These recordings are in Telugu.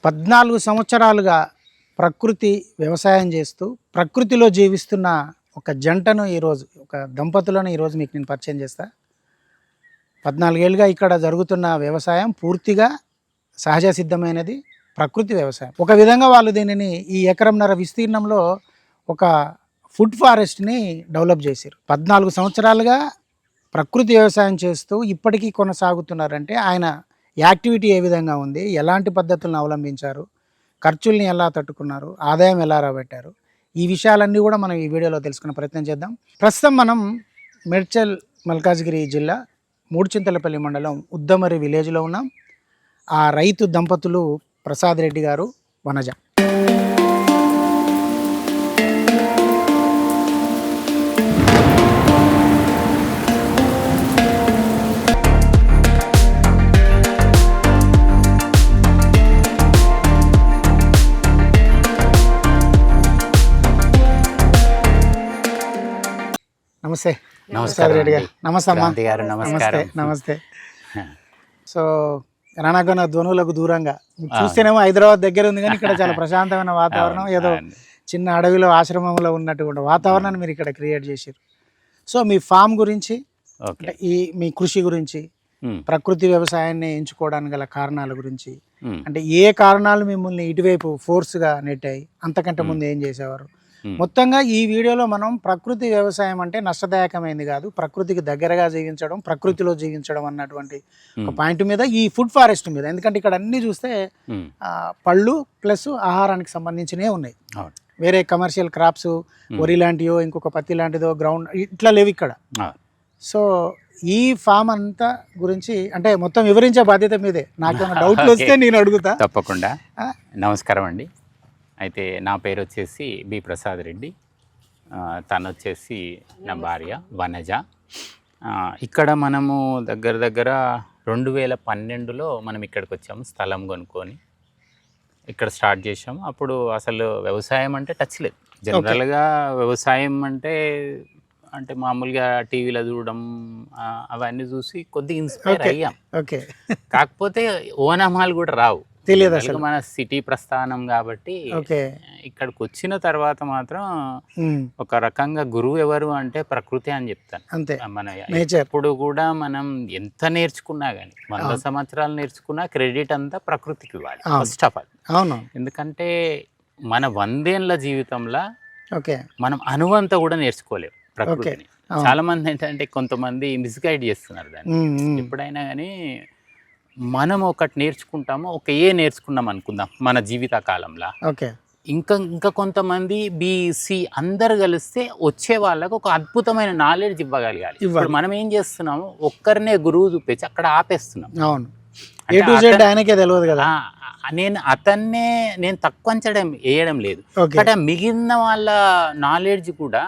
14 సంవత్సరాలుగా ప్రకృతి వ్యవసాయం చేస్తూ ప్రకృతిలో జీవిస్తున్న ఒక జంటను ఈరోజు ఒక దంపతులను ఈరోజు మీకు నేను పరిచయం చేస్తా. 14 ఏళ్ళుగా ఇక్కడ జరుగుతున్న వ్యవసాయం పూర్తిగా సహజ సిద్ధమైనది, ప్రకృతి వ్యవసాయం. ఒక విధంగా వాళ్ళు దీనిని ఈ ఎకరంన్నర విస్తీర్ణంలో ఒక ఫుడ్ ఫారెస్ట్ని డెవలప్ చేశారు. 14 సంవత్సరాలుగా ప్రకృతి వ్యవసాయం చేస్తూ ఇప్పటికీ కొనసాగుతున్నారంటే ఆయన యాక్టివిటీ ఏ విధంగా ఉంది, ఎలాంటి పద్ధతులను అవలంబించారు, ఖర్చుల్ని ఎలా తట్టుకున్నారు, ఆదాయం ఎలా రాబట్టారు, ఈ విషయాలన్నీ కూడా మనం ఈ వీడియోలో తెలుసుకునే ప్రయత్నం చేద్దాం. ప్రస్తుతం మనం మేడ్చల్ మల్కాజ్గిరి జిల్లా మూడుచింతలపల్లి మండలం ఉద్దమరి విలేజ్లో ఉన్నాం. ఆ రైతు దంపతులు ప్రసాద్ రెడ్డి గారు, వనజ. నమస్తే. నమస్కారం రెడ్డి గారు. నమస్తే అమ్మా. నమస్తే. నమస్తే. సో రణగణ ధ్వనులకు దూరంగా చూస్తేనేమో హైదరాబాద్ దగ్గర ఉంది, కానీ ఇక్కడ చాలా ప్రశాంతమైన వాతావరణం, ఏదో చిన్న అడవిలో ఆశ్రమంలో ఉన్నటువంటి వాతావరణాన్ని మీరు ఇక్కడ క్రియేట్ చేశారు. సో మీ ఫామ్ గురించి, ఈ మీ కృషి గురించి, ప్రకృతి వ్యవసాయాన్ని ఎంచుకోవడానికి గల కారణాల గురించి, అంటే ఏ కారణాలు మిమ్మల్ని ఇటువైపు ఫోర్స్గా నెట్టాయి, అంతకంటే ముందు ఏం చేసేవారు, మొత్తంగా ఈ వీడియోలో మనం ప్రకృతి వ్యవసాయం అంటే నష్టదాయకమైంది కాదు, ప్రకృతికి దగ్గరగా జీవించడం, ప్రకృతిలో జీవించడం అన్నటువంటి ఒక పాయింట్ మీద, ఈ ఫుడ్ ఫారెస్ట్ మీద. ఎందుకంటే ఇక్కడ అన్ని చూస్తే పళ్ళు ప్లస్ ఆహారానికి సంబంధించినవి ఉన్నాయి. వేరే కమర్షియల్ క్రాప్స్, వరి లాంటివో ఇంకొక పత్తి లాంటిదో గ్రౌండ్ ఇట్లా లేవు ఇక్కడ. సో ఈ ఫామ్ అంతా గురించి అంటే మొత్తం వివరించే బాధ్యత మీదే. నాకు డౌట్లు వస్తే నేను అడుగుతా. తప్పకుండా. నమస్కారం అండి. అయితే నా పేరు వచ్చేసి బి ప్రసాద్ రెడ్డి, తను వచ్చేసి నా భార్య వనజ. ఇక్కడ మనము దగ్గర 2012లో మనం ఇక్కడికి వచ్చాము, స్థలం కొనుక్కొని ఇక్కడ స్టార్ట్ చేసాము. అప్పుడు అసలు వ్యవసాయం అంటే టచ్ లేదు. జనరల్గా వ్యవసాయం అంటే మామూలుగా టీవీలో చూడడం అవన్నీ చూసి కొద్దిగా ఇన్స్పైర్ అయ్యాం. కాకపోతే ఓనమాలు కూడా రావు, తెలియదు అసలు. మన సిటీ ప్రస్థానం కాబట్టి ఇక్కడికి వచ్చిన తర్వాత మాత్రం ఒక రకంగా గురువు ఎవరు అంటే ప్రకృతి అని చెప్తాను. అంతే. మన ఎప్పుడు కూడా మనం ఎంత నేర్చుకున్నా గానీ 100 సంవత్సరాలు నేర్చుకున్నా క్రెడిట్ అంతా ప్రకృతికి ఇవ్వాలి ఫస్ట్ ఆఫ్ ఆల్. అవును. ఎందుకంటే మన 100 ఏళ్ళ జీవితంలో మనం అనువంతా కూడా నేర్చుకోలేము ప్రకృతిని. చాలా మంది ఏంటంటే కొంతమంది మిస్గైడ్ చేస్తున్నారు దాన్ని. ఎప్పుడైనా కానీ మనం ఒకటి నేర్చుకుంటాము, నేర్చుకున్నాం అనుకుందాం మన జీవిత కాలంలో. ఇంకా కొంతమంది బిసి అందరు కలిస్తే వచ్చే వాళ్ళకు ఒక అద్భుతమైన నాలెడ్జ్ ఇవ్వగలగాలి. ఇప్పుడు మనం ఏం చేస్తున్నాము, ఒక్కరినే గురువు చూపించి అక్కడ ఆపేస్తున్నాం. తెలియదు కదా. నేను తక్కువ అంచడం వేయడం లేదు, బట్ మిగిలిన వాళ్ళ నాలెడ్జ్ కూడా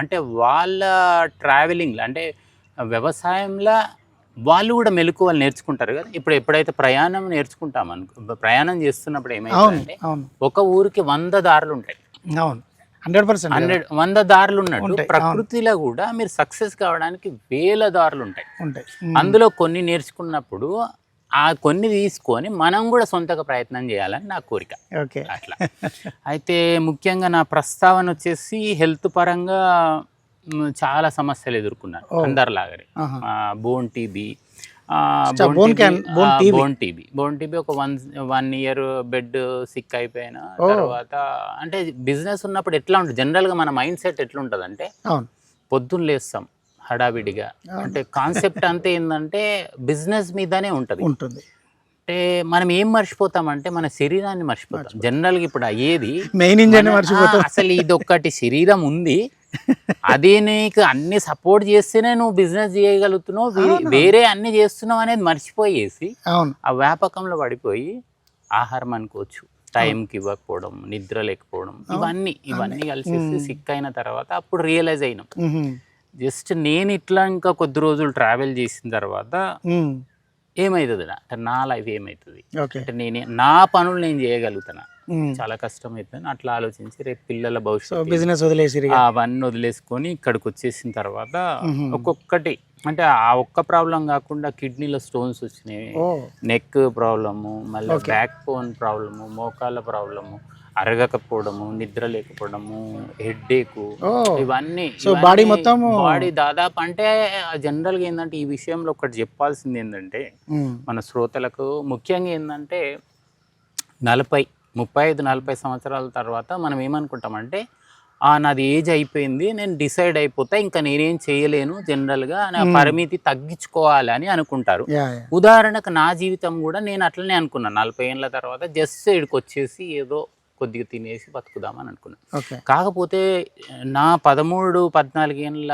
అంటే వాళ్ళ ట్రావెలింగ్ అంటే వ్యవసాయంలో వాళ్ళు కూడా మెలకువలు నేర్చుకుంటారు కదా. ఇప్పుడు ఎప్పుడైతే ప్రయాణం నేర్చుకుంటాం ప్రయాణం చేస్తున్నప్పుడు ఏమైందంటే ఒక ఊరికి 100 దారులు ఉంటాయి. 100 దారులు ఉన్నట్టు ప్రకృతిలో కూడా మీరు సక్సెస్ కావడానికి 1000 దారులు ఉంటాయి. అందులో కొన్ని నేర్చుకున్నప్పుడు ఆ కొన్ని తీసుకొని మనం కూడా సొంతగా ప్రయత్నం చేయాలని నా కోరిక. అట్లా అయితే ముఖ్యంగా నా ప్రస్తావన వచ్చేసి హెల్త్ పరంగా చాలా సమస్యలు ఎదుర్కొన్నాను అందరిలాగానే. బోన్ టీబీ ఒక 1 ఇయర్ బెడ్ సిక్ అయిపోయిన తర్వాత. అంటే బిజినెస్ ఉన్నప్పుడు ఎట్లా ఉంటుంది జనరల్గా మన మైండ్ సెట్ ఎట్లుంటుంది అంటే పొద్దున్న లేస్తాం హడావిడిగా, అంటే కాన్సెప్ట్ అంతా ఏంటంటే బిజినెస్ మీదనే ఉంటుంది. అంటే మనం ఏం మర్చిపోతామంటే మన శరీరాన్ని మర్చిపోతాం జనరల్గా. ఇప్పుడు అయ్యేది మెయిన్ ఇంజన్ మర్చిపోతాం. అసలు ఇది ఒక్కటి శరీరం ఉంది, అదే నీకు అన్ని సపోర్ట్ చేస్తేనే నువ్వు బిజినెస్ చేయగలుగుతున్నావు, వేరే అన్ని చేస్తున్నావు అనేది మర్చిపోయేసి ఆ వ్యాపకంలో పడిపోయి ఆహారం అనుకోవచ్చు టైంకి ఇవ్వకపోవడం, నిద్ర లేకపోవడం, ఇవన్నీ కలిసి సిక్ అయిన తర్వాత అప్పుడు రియలైజ్ అయినాం. జస్ట్ నేను ఇట్లా ఇంకా కొద్ది రోజులు ట్రావెల్ చేసిన తర్వాత ఏమవుతుంది అంటే నా లైఫ్ ఏమవుతుంది అంటే నా పనులు నేను చేయగలుగుతానా, చాలా కష్టం అవుతుంది అట్లా ఆలోచించి రేపు పిల్లల భవిష్యత్తు బిజినెస్ అవన్నీ వదిలేసుకొని ఇక్కడికి వచ్చేసిన తర్వాత ఒక్కొక్కటి అంటే ఆ ఒక్క ప్రాబ్లం కాకుండా కిడ్నీలో స్టోన్స్ వచ్చినాయి, ఓ నెక్ ప్రాబ్లము, మళ్ళీ బ్యాక్ బోన్ ప్రాబ్లము, మోకాళ్ళ ప్రాబ్లము, అరగకపోవడము, నిద్ర లేకపోవడము, హెడ్ఏక్, ఓ ఇవన్నీ. సో బాడీ మొత్తం బాడీ దాదాపు అంటే జనరల్గా ఏంటంటే ఈ విషయంలో ఒకటి చెప్పాల్సింది ఏంటంటే మన శ్రోతలకు ముఖ్యంగా ఏంటంటే 35-40 సంవత్సరాల తర్వాత మనం ఏమనుకుంటామంటే నాది ఏజ్ అయిపోయింది, నేను డిసైడ్ అయిపోతా, ఇంకా నేనేం చేయలేను, జనరల్గా నా పరిమితి తగ్గించుకోవాలి అని అనుకుంటారు. ఉదాహరణకు నా జీవితం కూడా నేను అట్లనే అనుకున్నాను. 40 ఏళ్ళ తర్వాత జస్ట్ ఇక్కడికి వచ్చేసి ఏదో కొద్దిగా తినేసి బతుకుదామని అనుకున్నాను. కాకపోతే నా 13-14 ఏళ్ళ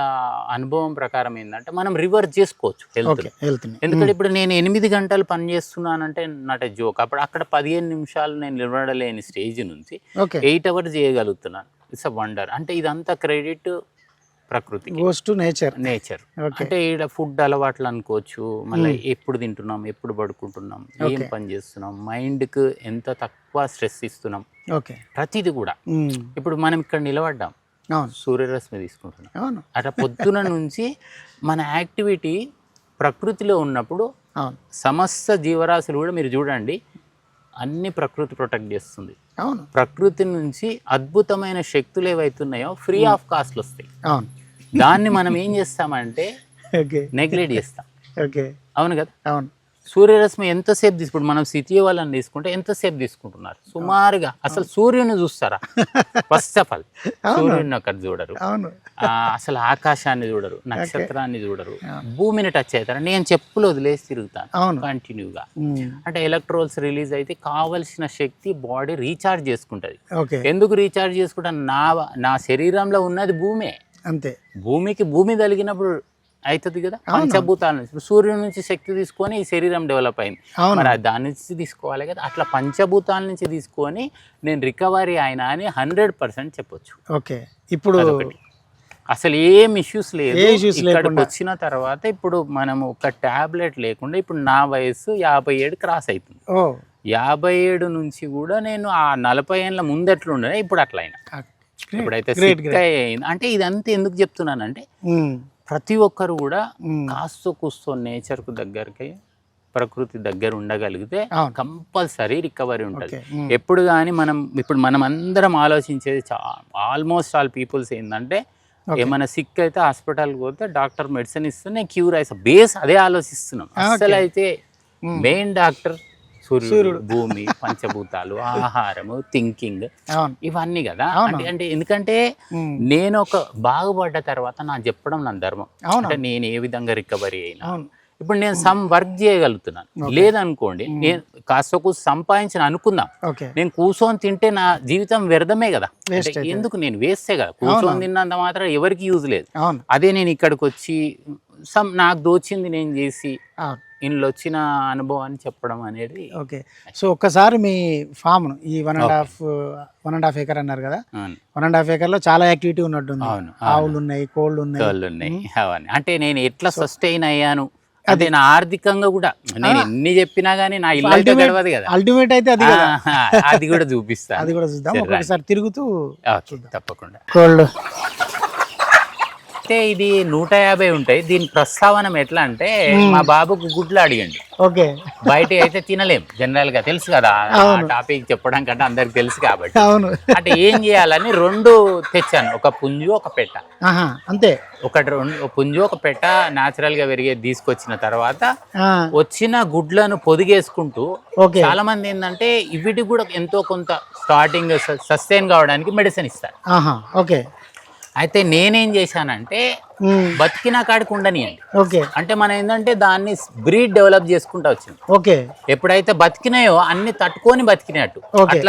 అనుభవం ప్రకారం ఏంటంటే మనం రివర్స్ చేసుకోవచ్చు హెల్త్. ఎందుకంటే ఇప్పుడు నేను 8 గంటలు పని చేస్తున్నానంటే నాట్ ఎ జోక్. అక్కడ 15 నిమిషాలు నేను నిలబడలేని స్టేజ్ నుంచి 8 అవర్స్ చేయగలుగుతున్నాను. It's a wonder. అంటే ఇదంతా క్రెడిట్ ప్రకృతి, నేచర్. అంటే ఇక్కడ ఫుడ్ అలవాట్లు అనుకోవచ్చు, మళ్ళీ ఎప్పుడు తింటున్నాం, ఎప్పుడు పడుకుంటున్నాం, ఏం పని చేస్తున్నాం, మైండ్కి ఎంత తక్కువ స్ట్రెస్ ఇస్తున్నాం, ప్రతిది కూడా. ఇప్పుడు మనం ఇక్కడ నిలబడ్డాం, సూర్యరశ్మి తీసుకుంటున్నాం. అట్లా పొద్దున నుంచి మన యాక్టివిటీ ప్రకృతిలో ఉన్నప్పుడు సమస్త జీవరాశులు కూడా మీరు చూడండి అన్ని ప్రకృతి ప్రొటెక్ట్ చేస్తుంది. ప్రకృతి నుంచి అద్భుతమైన శక్తులు ఏవైతున్నాయో ఫ్రీ ఆఫ్ కాస్ట్ వస్తాయి. దాన్ని మనం ఏం చేస్తామంటే నెగ్లెక్ట్ చేస్తాం. అవును కదా. సూర్యరశ్మి ఎంతసేపు ఇప్పుడు మనం సిటీ వాళ్ళని తీసుకుంటే ఎంతసేపు తీసుకుంటున్నారు సుమారుగా? అసలు సూర్యుని చూస్తారా? ఫస్ట్ ఆఫ్ ఆల్ సూర్యుని అక్కడ చూడరు, అసలు ఆకాశాన్ని చూడరు, నక్షత్రాన్ని చూడరు, భూమిని టచ్ అవుతారు. నేను చెప్పులు వదిలేసి తిరుగుతాను కంటిన్యూగా. అంటే ఎలక్ట్రోల్స్ రిలీజ్ అయితే కావలసిన శక్తి బాడీ రీఛార్జ్ చేసుకుంటది. ఎందుకు రీఛార్జ్ చేసుకుంటా? నా శరీరంలో ఉన్నది భూమే, అంతే. భూమి తగిలినప్పుడు అవుతుంది కదా. పంచభూతాల నుంచి సూర్యుడి నుంచి శక్తి తీసుకొని ఈ శరీరం డెవలప్ అయింది, మరి దాని నుంచి తీసుకోవాలి కదా. అట్లా పంచభూతాల నుంచి తీసుకొని నేను రికవరీ అయినా అని 100% చెప్పొచ్చు. ఓకే, ఇప్పుడు అసలు ఏం ఇష్యూస్ లేదు. ఇక్కడికి వచ్చిన తర్వాత ఇప్పుడు మనం ఒక టాబ్లెట్ లేకుండా, ఇప్పుడు నా వయసు 57 క్రాస్ అవుతుంది. 57 నుంచి కూడా నేను ఆ 40 ఏళ్ళ ముందు ఎట్లుండే ఇప్పుడు అట్లా అయినా. ఇప్పుడైతే అయింది. అంటే ఇదంతా ఎందుకు చెప్తున్నానంటే ప్రతి ఒక్కరు కూడా కాస్తో కూస్తో నేచర్కు దగ్గరికి, ప్రకృతి దగ్గర ఉండగలిగితే కంపల్సరీ రికవరీ ఉంటుంది. ఎప్పుడు కానీ మనం అందరం ఆలోచించేది ఆల్మోస్ట్ ఆల్ పీపుల్స్ ఏంటంటే ఏమైనా సిక్ అయితే హాస్పిటల్కి పోతే డాక్టర్ మెడిసిన్ ఇస్తూనే క్యూర్ అయితే బేస్ అదే ఆలోచిస్తున్నాం. అసలు అయితే మెయిన్ డాక్టర్ సూర్యుడు, భూమి, పంచభూతాలు, ఆహారము, థింకింగ్, ఇవన్నీ కదా. అంటే ఎందుకంటే నేను ఒక బాగుపడ్డ తర్వాత నా చెప్పడం నా ధర్మం. అంటే నేను ఏ విధంగా రికవరీ అయినా ఇప్పుడు నేను సమ్ వర్క్ చేయగలుగుతున్నాను. లేదనుకోండి, నేను కాస్త సంపాదించిన అనుకుందాం, నేను కూర్చొని తింటే నా జీవితం వ్యర్థమే కదా. ఎందుకు నేను వేస్తే కదా, కూర్చొని తిన్నంత మాత్రం ఎవరికి యూజ్ లేదు. అదే నేను ఇక్కడికి వచ్చి నాకు దోచింది నేను చేసి ఇంట్లో వచ్చిన అనుభవాన్ని చెప్పడం అనేది. ఓకే, సో ఒక్కసారి మీ ఫామ్ ఈ 1.5 ఎకర్ అన్నారు కదా, 1.5 ఎకర్లో చాలా యాక్టివిటీ ఉన్నట్టుంది. ఆవులు ఉన్నాయి, కోళ్ళు ఉన్నాయి. అవన్నీ అంటే నేను ఎట్లా సస్టైన్ అయ్యాను, అదే నా ఆర్థికంగా కూడా నేను ఎన్ని చెప్పినా గానీ నా ఇల్లు అయితే గడవదు కదా. అల్టిమేట్ అయితే అది కూడా చూపిస్తాను, అది కూడా చూద్దాం ఒకసారి తిరుగుతూ. తప్పకుండా. కోళ్ళు అయితే ఇది 150 ఉంటాయి. దీని ప్రస్తావన ఎట్లా అంటే మా బాబుకు గుడ్లు అడిగండి. ఓకే, బయట అయితే తినలేం జనరల్ గా, తెలుసు కదా టాపిక్ చెప్పడం కంటే అందరికి తెలుసు కాబట్టి. అంటే ఏం చేయాలని 2 తెచ్చాను, ఒక పుంజు ఒక పెట్ట. అంతే, పుంజు ఒక పెట్ట న్యాచురల్ గా పెరిగేది తీసుకొచ్చిన తర్వాత వచ్చిన గుడ్లను పొదిగేసుకుంటూ చాలా మంది ఏంటంటే వీటికి కూడా ఎంతో కొంత స్టార్టింగ్ సస్టైన్ కావడానికి మెడిసిన్ ఇస్తారు. ఓకే, అయితే నేనేం చేశానంటే బతికిన కాడికి ఉండనియండి. అంటే మనం ఏంటంటే దాన్ని బ్రీడ్ డెవలప్ చేసుకుంటూ వచ్చింది. ఎప్పుడైతే బతికినాయో అన్ని తట్టుకొని బతికినట్టు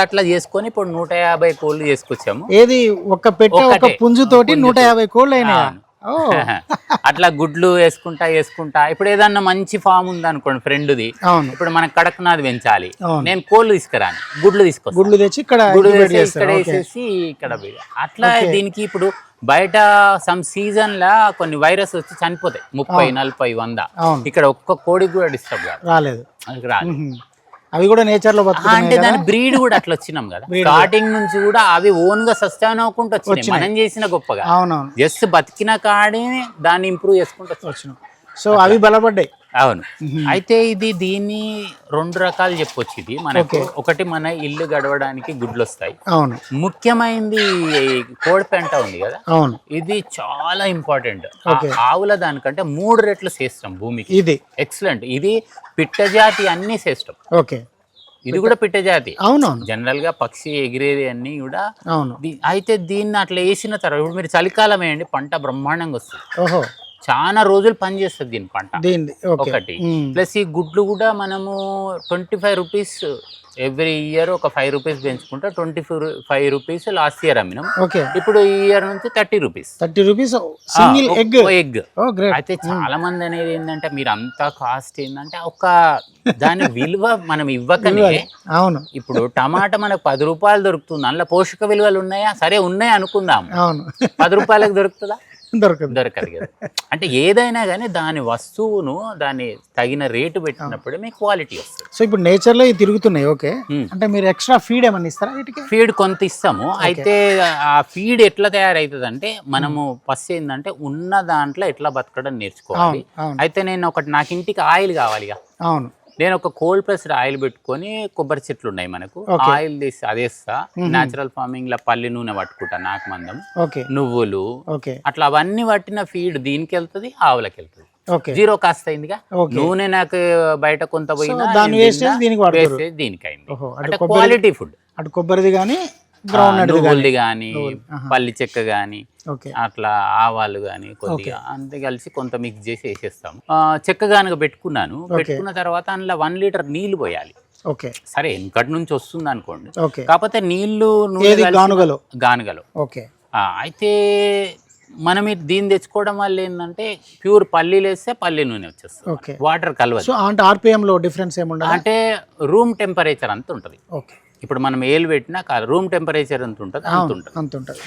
అట్లా చేసుకొని ఇప్పుడు 150 కోళ్ళు చేసుకొచ్చాము. ఏది ఒక పెట్ట ఒక పుంజుతోటి 150 కోళ్ళు అయినా. అట్లా గుడ్లు వేసుకుంటా ఇప్పుడు ఏదన్నా మంచి ఫామ్ ఉంది అనుకోండి ఫ్రెండ్ది, ఇప్పుడు మనకి కడక్నాథ్ పెంచాలి, నేను కోళ్ళు తీసుకురాను, గుడ్లు తెచ్చి ఇక్కడ వేసేసి ఇక్కడ అట్లా. దీనికి ఇప్పుడు బయట సమ్ సీజన్ లా కొన్ని వైరస్ వచ్చి చనిపోతాయి, 30, 40, 100. ఇక్కడ ఒక్క కోడికి కూడా డిస్టర్బ్ రాలేదు. అవి కూడా నేచర్ లో అంటే దాని బ్రీడ్ కూడా అట్లా వచ్చినాం కదా. స్టార్టింగ్ నుంచి కూడా అవి ఓన్ గా సస్టైన్ అవ్వకుండా వచ్చినాయి, మనం చేసిన గొప్పగా. జస్ట్ బతికిన కాడి దాన్ని ఇంప్రూవ్ చేసుకుంటూ వచ్చినాం. సో అవి బలపడ్డాయి. అవును. అయితే దీన్ని 2 రకాలు చెప్పొచ్చు. ఇది మనకు ఒకటి మన ఇల్లు గడవడానికి గుడ్లు వస్తాయి. అవును. ముఖ్యమైనది కోడి పెంట ఉంది కదా, అవును, ఇది చాలా ఇంపార్టెంట్. ఆవుల దానికంటే 3 రెట్లు శ్రేష్టం భూమికి. ఇది ఎక్సలెంట్. ఇది పిట్టజాతి అన్ని శ్రేష్టం. ఓకే, ఇది కూడా పిట్టజాతి. అవునవును. జనరల్ గా పక్షి ఎగిరేది అన్ని కూడా. అవును. అయితే దీన్ని అట్లా వేసిన తర్వాత ఇప్పుడు మీరు చలికాలం వేయండి, పంట బ్రహ్మాండంగా వస్తుంది. ఓహో, చాలా రోజులు పనిచేస్తుంది దీని పంట. ఒకటి ప్లస్ ఈ గుడ్లు కూడా మనము 25 రూపీస్ ఎవ్రీ ఇయర్ ఒక 5 రూపీస్ పెంచుకుంటే 25 రూపీస్ లాస్ట్ ఇయర్ అమ్మినాం. ఇప్పుడు ఈ ఇయర్ నుంచి 30 రూపీస్ సింగిల్ ఎగ్. అయితే చాలా మంది అనేది ఏంటంటే మీరు అంతా కాస్ట్ ఏంటంటే ఒక దాని విలువ మనం ఇవ్వకనే. అవును. ఇప్పుడు టమాటా మనకు 10 రూపాయలు దొరుకుతుంది, అందులో పోషక విలువలు ఉన్నాయా? సరే ఉన్నాయి అనుకుందాం. 10 రూపాయలకు దొరుకుతుందా? దొరకదు కదా. అంటే ఏదైనా కానీ దాని వస్తువును దాని తగిన రేటు పెట్టినప్పుడు మీకు క్వాలిటీ వస్తుంది. సో ఇప్పుడు నేచర్ లో తిరుగుతున్నాయి. ఓకే, అంటే మీరు ఎక్స్ట్రా ఫీడ్ ఏమన్నా ఇస్తారా వీటికి? ఫీడ్ కొంత ఇస్తాము. అయితే ఆ ఫీడ్ ఎట్లా తయారైతుంది అంటే మనము ఫస్ట్ ఏంటంటే ఉన్న దాంట్లో ఎట్లా బతకడం నేర్చుకోవాలి. అయితే నేను నాకు ఇంటికి ఆయిల్ కావాలి. అవును. నేను ఒక కోల్డ్ ప్రెస్డ్ ఆయిల్ పెట్టుకొని, కొబ్బరి చెట్లు ఉన్నాయి మనకు, ఆయిల్ తీసి అదేస్తా. న్యాచురల్ ఫార్మింగ్ లో పల్లి నూనె పట్టుకుంటా, నాకు మందం, నువ్వులు, అట్లా అవన్నీ పట్టిన ఫీడ్ దీనికి వెళ్తుంది, ఆవులకి వెళ్తుంది. 0 కాస్ట్ అయిందిగా. నూనె నాకు బయట కొంత పోయినా దీనికి అయింది. అంటే క్వాలిటీ ఫుడ్. అటు కొబ్బరిది కానీ, నువ్వులది కానీ, పల్లి చెక్క కానీ, అట్లా ఆవాలు కానీ కొద్దిగా అంతే కలిసి కొంత మిక్స్ చేసి వేసేస్తాము. చెక్క గానుగ పెట్టుకున్న తర్వాత అందులో 1 లీటర్ నీళ్లు పోయాలి. సరే వెనకటి నుంచి వస్తుంది అనుకోండి, కాకపోతే నీళ్లు గానుగలో. అయితే మనం దీన్ని తెచ్చుకోవడం వల్ల ఏంటంటే ప్యూర్ పల్లీలు వేస్తే పల్లి నూనె వచ్చేస్తుంది, వాటర్ కలవదు. RPM లో డిఫరెన్స్ ఏముండదు, అంటే రూమ్ టెంపరేచర్ అంత ఉంటుంది. ఇప్పుడు మనం ఏలు పెట్టినా రూమ్ టెంపరేచర్ ఎంత ఉంటుంది అంత ఉంటుంది.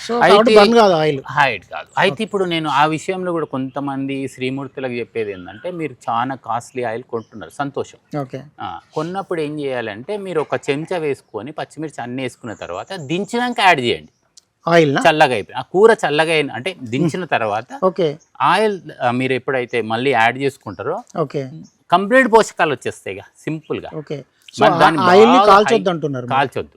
హైట్ కాదు. అయితే ఇప్పుడు నేను ఆ విషయంలో కూడా కొంతమంది శ్రీమూర్తులకు చెప్పేది ఏంటంటే, మీరు చాలా కాస్ట్లీ ఆయిల్ కొంటున్నారు, సంతోషం. కొన్నప్పుడు ఏం చేయాలంటే మీరు ఒక చెంచా వేసుకొని పచ్చిమిర్చి అన్ని వేసుకున్న తర్వాత దించినాక యాడ్ చేయండి ఆయిల్. చల్లగా అయిపోయి ఆ కూర చల్లగా అంటే దించిన తర్వాత ఆయిల్ మీరు ఎప్పుడైతే మళ్ళీ యాడ్ చేసుకుంటారో కంప్లీట్ పోషకాలు వచ్చేస్తాయి సింపుల్ గా. కాల్చొద్దు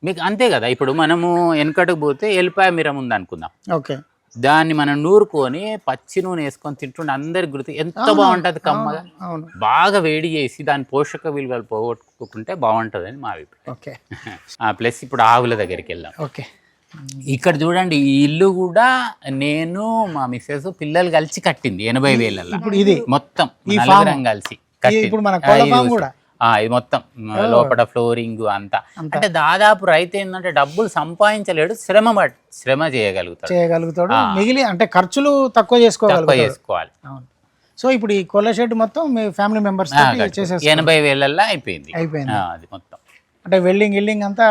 మీకు, అంతే కదా. ఇప్పుడు మనము వెనకటికి పోతే ఎల్లిపాయ మిరం ఉంది అనుకుందాం, దాన్ని మనం నూరుకొని పచ్చి నూనె వేసుకొని తింటుండే అందరికి గుర్తు ఎంత బాగుంటది కమ్మగా. బాగా వేడి చేసి దాని పోషక విలువలు పోగొట్టుకుంటే బాగుంటది అని మా అభిప్రాయం. ప్లస్ ఇప్పుడు ఆవుల దగ్గరికి వెళ్దాం. ఇక్కడ చూడండి, ఈ ఇల్లు కూడా నేను మా మిస్సెస్ పిల్లలు కలిసి కట్టింది 80,000 మొత్తం నలుగురం కలిసి కట్టింది. ఇది మొత్తం లోపల ఫ్లోరింగ్ అంతా. అంటే దాదాపు రైతు ఏంటంటే డబ్బులు సంపాదించలేడు, శ్రమ చేయగలుగుతాడు. మిగిలి అంటే ఖర్చులు తక్కువ చేసుకోవాలి. సో ఇప్పుడు ఈ కోళ్ళ షెడ్ మొత్తం మీ ఫ్యామిలీ మెంబర్స్ 80,000 అయిపోయింది. అది మొత్తం అంటే వెల్డింగ్ అంతా.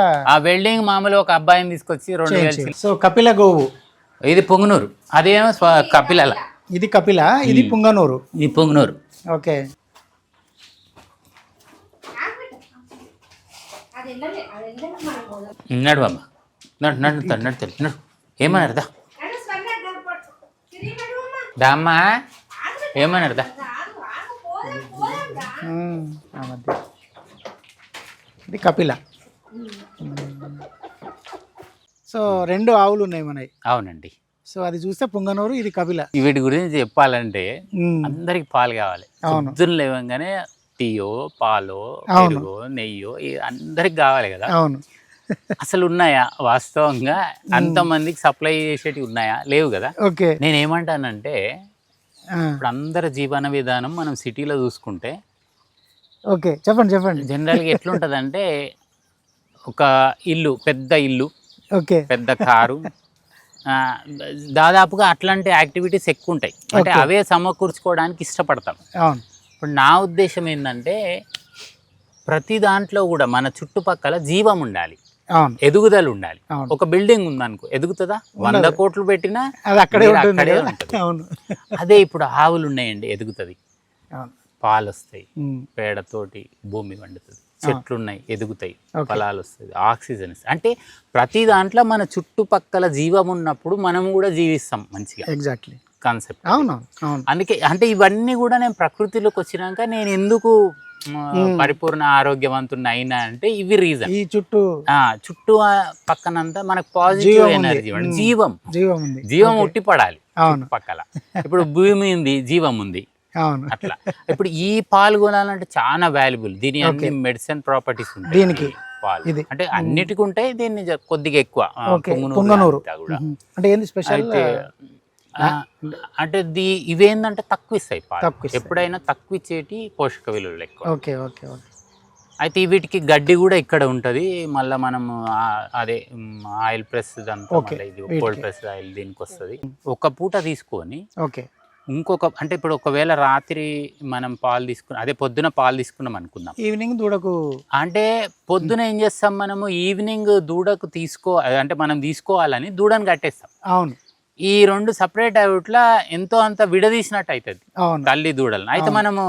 వెల్డింగ్ మామూలు ఒక అబ్బాయిని తీసుకొచ్చి 2,000. సో కపిల గోవు ఇది పుంగనూరు, అదేమో కపిల. ఇది కపిల, ఇది పుంగనూరు. ఇది పుంగనూరు. ఓకే. నడు బామ్మ, నడు. ఏమన్నారుదా దామ్మా, ఏమన్నారుదా. ఇది కపిల. సో 2 ఆవులు ఉన్నాయి మనకి. అవునండి. సో అది చూస్తే పుంగనూరు, ఇది కపిల. వీటి గురించి చెప్పాలంటే అందరికి పాలు కావాలి. పొద్దున్న లేవగానే టీయో, పాలో, పెరుగో, నెయ్యో అందరికి కావాలి కదా. అవును. అసలు ఉన్నాయా వాస్తవంగా అంతమందికి సప్లై చేసేటివి ఉన్నాయా? లేవు కదా. నేనేమంటానంటే ఇప్పుడు అందరి జీవన విధానం మనం సిటీలో చూసుకుంటే, చెప్పండి. జనరల్గా ఎట్లుంటదంటే ఒక ఇల్లు, పెద్ద ఇల్లు, పెద్ద కారు, దాదాపుగా అట్లాంటి యాక్టివిటీస్ ఎక్కువ ఉంటాయి. అంటే అవే సమకూర్చుకోవడానికి ఇష్టపడతాం. ఇప్పుడు నా ఉద్దేశం ఏంటంటే ప్రతి దాంట్లో కూడా మన చుట్టుపక్కల జీవం ఉండాలి, ఎదుగుదల ఉండాలి. ఒక బిల్డింగ్ ఉందనుకో, ఎదుగుతుందా? 100 కోట్లు పెట్టినా అక్కడే ఉంటుంది. అదే ఇప్పుడు ఆవులు ఉన్నాయండి, ఎదుగుతుంది, పాలు వస్తాయి, పేడతోటి భూమి వండుతుంది, చెట్లున్నాయి, ఎదుగుతాయి, ఫలాలు వస్తాయి, ఆక్సిజన్ ఇస్తాయి. అంటే ప్రతి దాంట్లో మన చుట్టుపక్కల జీవం ఉన్నప్పుడు మనం కూడా జీవిస్తాం మంచిగా. కాన్సెప్ట్. అవును అవును అందుకే అంటే ఇవన్నీ కూడా నేను ప్రకృతిలోకి వచ్చినాక నేను ఎందుకు పరిపూర్ణ ఆరోగ్యవంతుని అయినా అంటే ఇవి రీజన్. ఈ చుట్టూ చుట్టూ పక్కనంతా మనకు పాజిటివ్ జీవం ఉంది. ఎనర్జీ, జీవం జీవం ఉంది. జీవం ఉట్టి పడాలి అవును. పక్కల. ఇప్పుడు భూమి ఉంది, జీవం ఉంది, అవును. అట్లా. ఇప్పుడు ఈ పాలు కొనాలంటే చాలా వాల్యుబుల్. దీని అన్ని మెడిసిన్ ప్రాపర్టీస్ ఉంటాయి దీనికి పాలు. ఇది. అంటే అన్నిటికీ ఉంటాయి, దీన్ని కొద్దిగా ఎక్కువ. పుంగనూరు కూడా అంటే ఏంది స్పెషల్? అయితే అంటే ఇవేంటంటే తక్కువ ఇస్తాయి పాలు. ఎప్పుడైనా తక్కువ ఇచ్చేటి పోషక విలువలు ఎక్కువ. Okay okay okay. అయితే వీటికి గడ్డి కూడా ఇక్కడ ఉంటది. మళ్ళీ మనం అదే oil press cold press oil దీనికి వస్తుంది. ఒక పూట తీసుకొని ఓకే ఇంకొక అంటే ఇప్పుడు ఒకవేళ రాత్రి మనం పాలు తీసుకుని అదే పొద్దున పాలు తీసుకున్నాం అనుకుందాం, ఈవినింగ్ దూడకు అంటే పొద్దున ఏం చేస్తాం మనము, ఈవినింగ్ దూడకు అంటే మనం తీసుకోవాలని దూడను కట్టేస్తాం. అవును. ఈ రెండు సపరేట్ అవుట్లా ఎంతో అంత విడదీసినట్టు అవుతుంది తల్లి దూడలను. అయితే మనము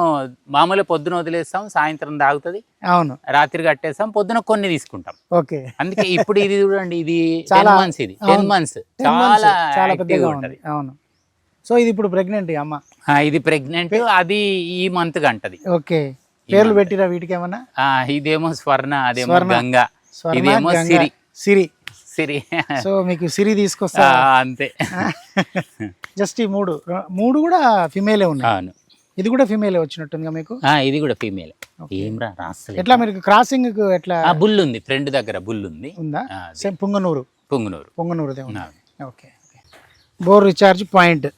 మామూలుగా పొద్దున వదిలేస్తాం, సాయంత్రం తాగుతుంది, అవును, రాత్రి కట్టేస్తాం, పొద్దున కొన్ని తీసుకుంటాం. ఓకే. అందుకే ఇప్పుడు ఇది చూడండి, ఇది 10 months, ఇది 10 months చాలా యాక్టివ్గా ఉంటుంది. అవును. సో ఇది ఇప్పుడు ప్రెగ్నెంట్ అమ్మ? ఇది ప్రెగ్నెంట్, అది ఈ మంత్ కంటది. ఓకే. పేర్లు పెట్టిరా వీటికి ఏమన్నా? ఇదేమో స్వర్ణ, అదేమో గంగా, ఇదేమో సిరి. సిరి సిరి. సో మీకు సిరి తీసుకొస్తా అంతే. జస్ట్ ఈ మూడు కూడా ఫిమేలే ఉన్నాయి. అవును, ఇది కూడా ఫిమేలే వచ్చినట్టుందిగా మీకు? ఇది కూడా ఫీమేల్. ఏమ్రా రాస్తలేదు. ఎట్లా మీరు క్రాసింగ్ ఎట్లా? బుల్ ఉంది, ఫ్రెండ్ దగ్గర బుల్ ఉంది. ఉందా? Same Punganur Punganur. Okay. Bore recharge point.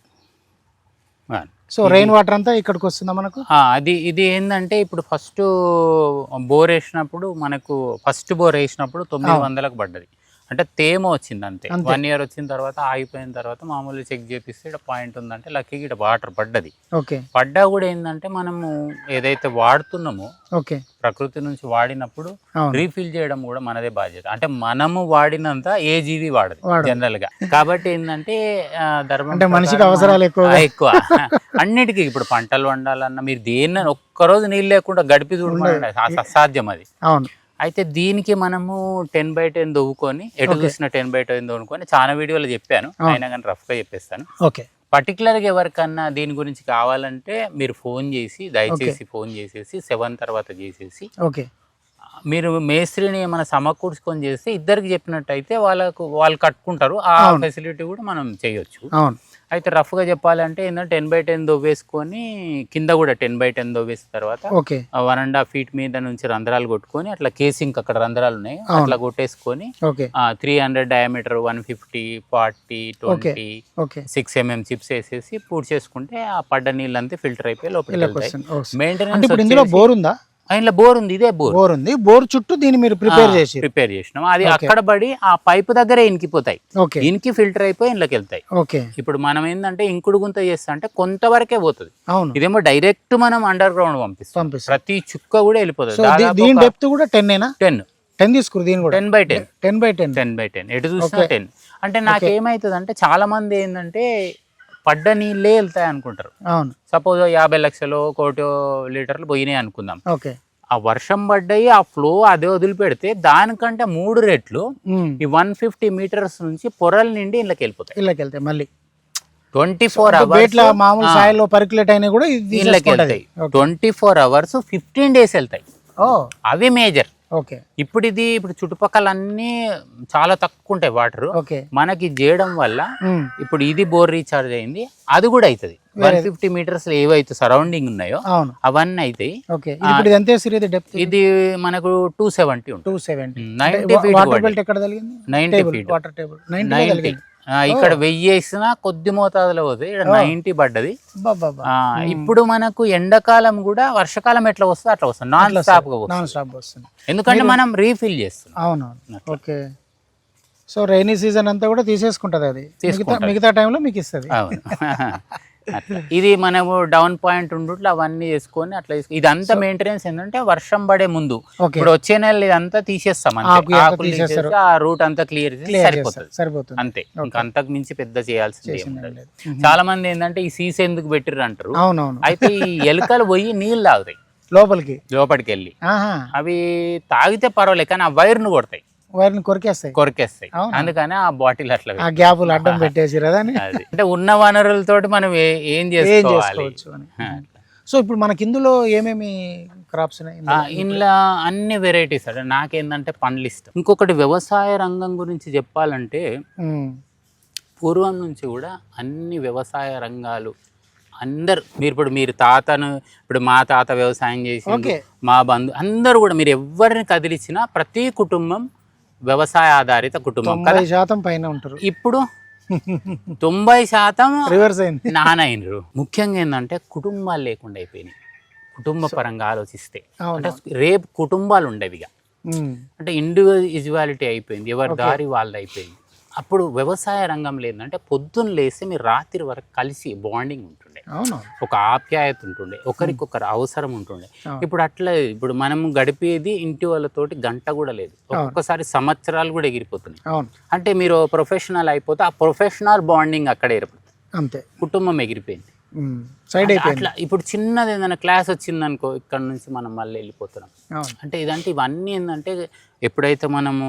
So rain water అంతా ఇక్కడికి వస్తుందా మనకు? ఇది ఏంటంటే ఇప్పుడు ఫస్ట్ బోర్ వేసినప్పుడు మనకు ఫస్ట్ బోర్ వేసినప్పుడు 900కు పడ్డది. అంటే తేమ వచ్చింది అంతే. 1 year వచ్చిన తర్వాత ఆగిపోయిన తర్వాత మామూలుగా చెక్ చేపిస్తే ఇక్కడ పాయింట్ ఉందంటే లక్కీగా ఇక్కడ వాటర్ పడ్డది. ఓకే. పడ్డా కూడా ఏంటంటే మనము ఏదైతే వాడుతున్నామో ఓకే ప్రకృతి నుంచి వాడినప్పుడు రీఫిల్ చేయడం కూడా మనదే బాధ్యత. అంటే మనము వాడినంత ఏ జీవి వాడదు జనరల్ గా. కాబట్టి ఏంటంటే ధర్మం మనిషికి అవసరాలు ఎక్కువ అన్నిటికీ. ఇప్పుడు పంటలు వండాలన్నా మీరు దేన్ని ఒక్కరోజు నీళ్ళు లేకుండా గడిపి చూడమంటే అసాధ్యం అది. అవును. అయితే దీనికి మనము 10/10 దొవ్వుకొని, ఎటు చూసిన 10/10 దొవ్వుకొని చాలా వీడియోలో చెప్పాను, అయినా కానీ రఫ్గా చెప్పేస్తాను. ఓకే. పర్టికులర్గా ఎవరికన్నా దీని గురించి కావాలంటే మీరు ఫోన్ చేసి, దయచేసి ఫోన్ చేసేసి 7 తర్వాత చేసేసి, ఓకే, మీరు మేస్త్రిని ఏమైనా సమకూర్చుకొని చేస్తే ఇద్దరికి చెప్పినట్టయితే వాళ్ళు కట్టుకుంటారు. ఆ ఫెసిలిటీ కూడా మనం చేయొచ్చు. అయితే రఫ్గా చెప్పాలంటే ఏంటంటే 10/10 దొవ్వేసుకొని, కింద కూడా 10/10 దొవ్వేసిన తర్వాత 1.5 feet మీద నుంచి రంధ్రాలు కొట్టుకొని, అట్లా కేసింగ్ అక్కడ రంధ్రాలు ఉన్నాయి అట్లా కొట్టేసుకొని 300 diameter 150 40 20 6 mm చిప్స్ వేసేసి పూర్తి చేసుకుంటే ఆ పడ్డ నీళ్ళంతా ఫిల్టర్ అయిపోయి లోపలికి. మెయింటెనెన్స్ బోర్ ఉందా? ఆయనలో బోర్ ఉంది, ఇదే బోర్ ఉంది. బోర్ చుట్టూ దీన్ని మీరు ప్రిపేర్ చేసినాం. అది అక్కడ పడి ఆ పైపు దగ్గరే ఇనికిపోతాయి, ఇనికి ఫిల్టర్ అయిపోయి ఇంట్లోకి వెళ్తాయి. ఇప్పుడు మనం ఏంటంటే ఇంకుడు గుంత చేస్తా అంటే కొంతవరకే పోతుంది. ఇదేమో డైరెక్ట్ మనం అండర్ గ్రౌండ్ పంపిస్తాం, ప్రతి చుక్క కూడా వెళ్ళిపోతుంది. దీని డెప్త్ కూడా 10 తీసుకురు. దీని కూడా 10/10 ఎటు చూసినా 10. అంటే నాకేమైతుంది అంటే చాలా మంది ఏంటంటే పడ్డ నీళ్ళే వెళ్తాయి అనుకుంటారు. సపోజ్ 50 లక్షలు 1 కోటి లీటర్లు పోయినాయి అనుకుందాం. ఆ వర్షం పడ్డాయి, ఆ ఫ్లో అదే వదిలిపెడితే దానికంటే 3 రెట్లు ఈ 150 meters నుంచి పొరల నిండి ఇళ్ళకి వెళ్ళిపోతాయి. మళ్ళీ 24 hours మామూలు సాయిల్లో పర్క్యులేట్ అయినా కూడా ఇళ్ళకి వెళ్తాయి. 24 hours 15 days వెళ్తాయి. అవి మేజర్. ఇప్పుడు చుట్టుపక్కల అన్ని చాలా తక్కువ ఉంటాయి వాటర్. మనకి చేయడం వల్ల ఇప్పుడు ఇది బోర్ రీఛార్జ్ అయింది, అది కూడా అవుతుంది. 150 meters ఏవైతే సరౌండింగ్ ఉన్నాయో అవన్నీ అవుతాయి. ఇది మనకు 270 ఉంటుంది. 90 feet. 90 ఇక్కడ 1000 వేసినా కొద్ది మోతాదులో పోతుంది. ఇక్కడ 90 పడ్డది. ఇప్పుడు మనకు ఎండాకాలం కూడా వర్షాకాలం ఎట్లా వస్తుంది అట్లా వస్తుంది, నాన్ స్టాప్ వస్తుంది. ఎందుకంటే మనం రీఫిల్ చేస్తున్నాం. అవును. ఓకే. సో రైనీ సీజన్ అంతా కూడా తీసేసుకుంటది అది, మిగతా టైంలో మీకు ఇస్తుంది. అవును. ఇది మనము డౌన్ పాయింట్ ఉండుట్లో అవన్నీ చేసుకొని అట్లా ఇదంతా మెయింటెనెన్స్ ఏంటంటే వర్షం పడే ముందు ఇప్పుడు వచ్చే నెల ఇదంతా తీసేస్తాం, ఆ రూట్ అంతా క్లియర్ సరిపోతుంది అంతే. ఇంకా అంతకు మించి పెద్ద చేయాల్సింది ఏముండదు. చాలా మంది ఏంటంటే ఈ సీసీ ఎందుకు పెట్టిర్రు అంటారు. అయితే ఈ ఎలుకలు పోయి నీళ్ళు తాగుతాయి లోపలికి వెళ్ళి. అవి తాగితే పర్వాలేదు, కానీ ఆ వైర్ను కొడతాయి. వారిని కొరికేస్తాయి, కొరికేస్తాయి. అవునా? అందుకని ఆ బాటిల్ అట్లా ఆ గ్యాపులు అడ్డం పెట్టేసి అని అది అంటే ఉన్న వనరులతోటి మనం ఏం ఏం చేసుకోవాలి. చేసుకోవచ్చు అని. సో ఇప్పుడు మనకి ఇందులో ఏమేమి క్రాప్స్ ఉన్నాయి? ఇందులో అన్ని వెరైటీస్ అంటే నాకేందంటే పండ్లు ఇష్టం. ఇంకొకటి వ్యవసాయ రంగం గురించి చెప్పాలంటే పూర్వం నుంచి కూడా అన్ని వ్యవసాయ రంగాలు మీరు ఇప్పుడు తాతను ఇప్పుడు మా తాత వ్యవసాయం చేసి మా బంధు అందరూ కూడా మీరు ఎవరిని కదిలించినా ప్రతి కుటుంబం వ్యవసాయ ఆధారిత కుటుంబం. 90% పైన ఉంటారు. ఇప్పుడు 90% రివర్స్ అయింది, నానైనరు. ముఖ్యంగా ఏంటంటే కుటుంబాలు లేకుండా అయిపోయినాయి. కుటుంబ పరంగా ఆలోచిస్తే అంటే రేపు కుటుంబాలు ఉండేవి, అంటే ఇండివిజువాలిటీ అయిపోయింది, ఎవరి దారి వాళ్ళది అయిపోయింది. అప్పుడు వ్యవసాయ రంగంలో ఏంటంటే పొద్దున్న లేస్తే మీరు రాత్రి వరకు కలిసి బాండింగ్ ఉంటుండే, ఒక ఆప్యాయత ఉంటుండే, ఒకరికొకరు అవసరం ఉంటుండే. ఇప్పుడు అట్లా ఇప్పుడు మనం గడిపేది ఇంటి వాళ్ళతోటి గంట కూడా లేదు, ఒక్కొక్కసారి సంవత్సరాలు కూడా ఎగిరిపోతున్నాయి. అంటే మీరు ప్రొఫెషనల్ అయిపోతే ఆ ప్రొఫెషనల్ బాండింగ్ అక్కడ ఏర్పడుతుంది, అంతే, కుటుంబం ఎగిరిపోయింది, సైడ్ అయిపోయింది. అట్లా ఇప్పుడు చిన్నది ఏదైనా క్లాస్ వచ్చింది అనుకో, ఇక్కడ నుంచి మనం మళ్ళీ వెళ్ళిపోతున్నాం. అంటే ఇదంటే ఇవన్నీ ఏంటంటే ఎప్పుడైతే మనము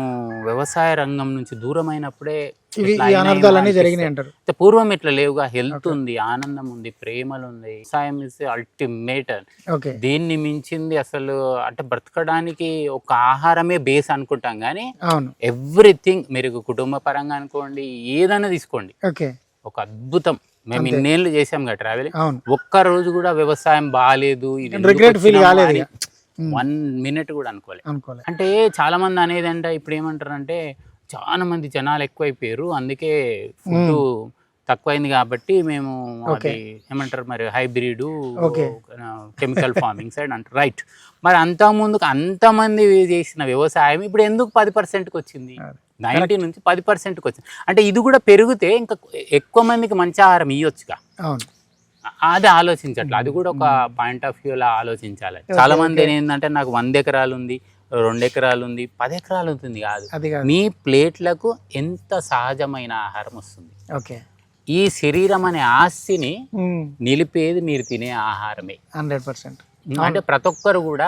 వ్యవసాయ రంగం నుంచి దూరం అయినప్పుడే జరిగినాయి అంటారు. పూర్వం ఇట్లా లేవుగా, హెల్త్ ఉంది, ఆనందం ఉంది, ప్రేమలు ఉంది. వ్యవసాయం ఇస్ అల్టిమేట్, దీన్ని మించింది అసలు. అంటే బ్రతకడానికి ఒక ఆహారమే బేస్ అనుకుంటాం కానీ ఎవ్రీథింగ్ మీరు కుటుంబ పరంగా అనుకోండి, ఏదైనా తీసుకోండి, ఒక అద్భుతం. మేము ఇన్నేళ్ళు చేసాం కదా ట్రావెలింగ్, ఒక్క రోజు కూడా వ్యవసాయం బాగాలేదు, రిగ్రెట్ ఫీల్ కాలేదు, 1 minute కూడా అనుకోలేదు. అంటే చాలా మంది అనేది అంటే ఇప్పుడు ఏమంటారు అంటే చాలా మంది జనాలు ఎక్కువైపోయారు, అందుకే ఫుడ్ తక్కువైంది కాబట్టి మేము అది ఏమంటారు మరి హైబ్రిడ్ కెమికల్ ఫార్మింగ్ సైడ్ అంటారు, రైట్. మరి అంతకుముందుకు అంతమంది చేసిన వ్యవసాయం ఇప్పుడు ఎందుకు 10%కి వచ్చింది, 90 నుంచి 10%కి వచ్చింది. అంటే ఇది కూడా పెరిగితే ఇంకా ఎక్కువ మందికి మంచి ఆహారం ఇవ్వచ్చుగా, అది ఆలోచించట్లే. అది కూడా ఒక పాయింట్ ఆఫ్ వ్యూలో ఆలోచించాలి. చాలా మంది ఏంటంటే నాకు 100 ఎకరాలు ఉంది, 2 ఎకరాలు ఉంది, 10 ఎకరాలు ఉంటుంది కాదు, మీ ప్లేట్లకు ఎంత సహజమైన ఆహారం వస్తుంది. ఈ శరీరం అనే ఆస్తిని నిలిపేది మీరు తినే ఆహారమే 100%. అంటే ప్రతి ఒక్కరు కూడా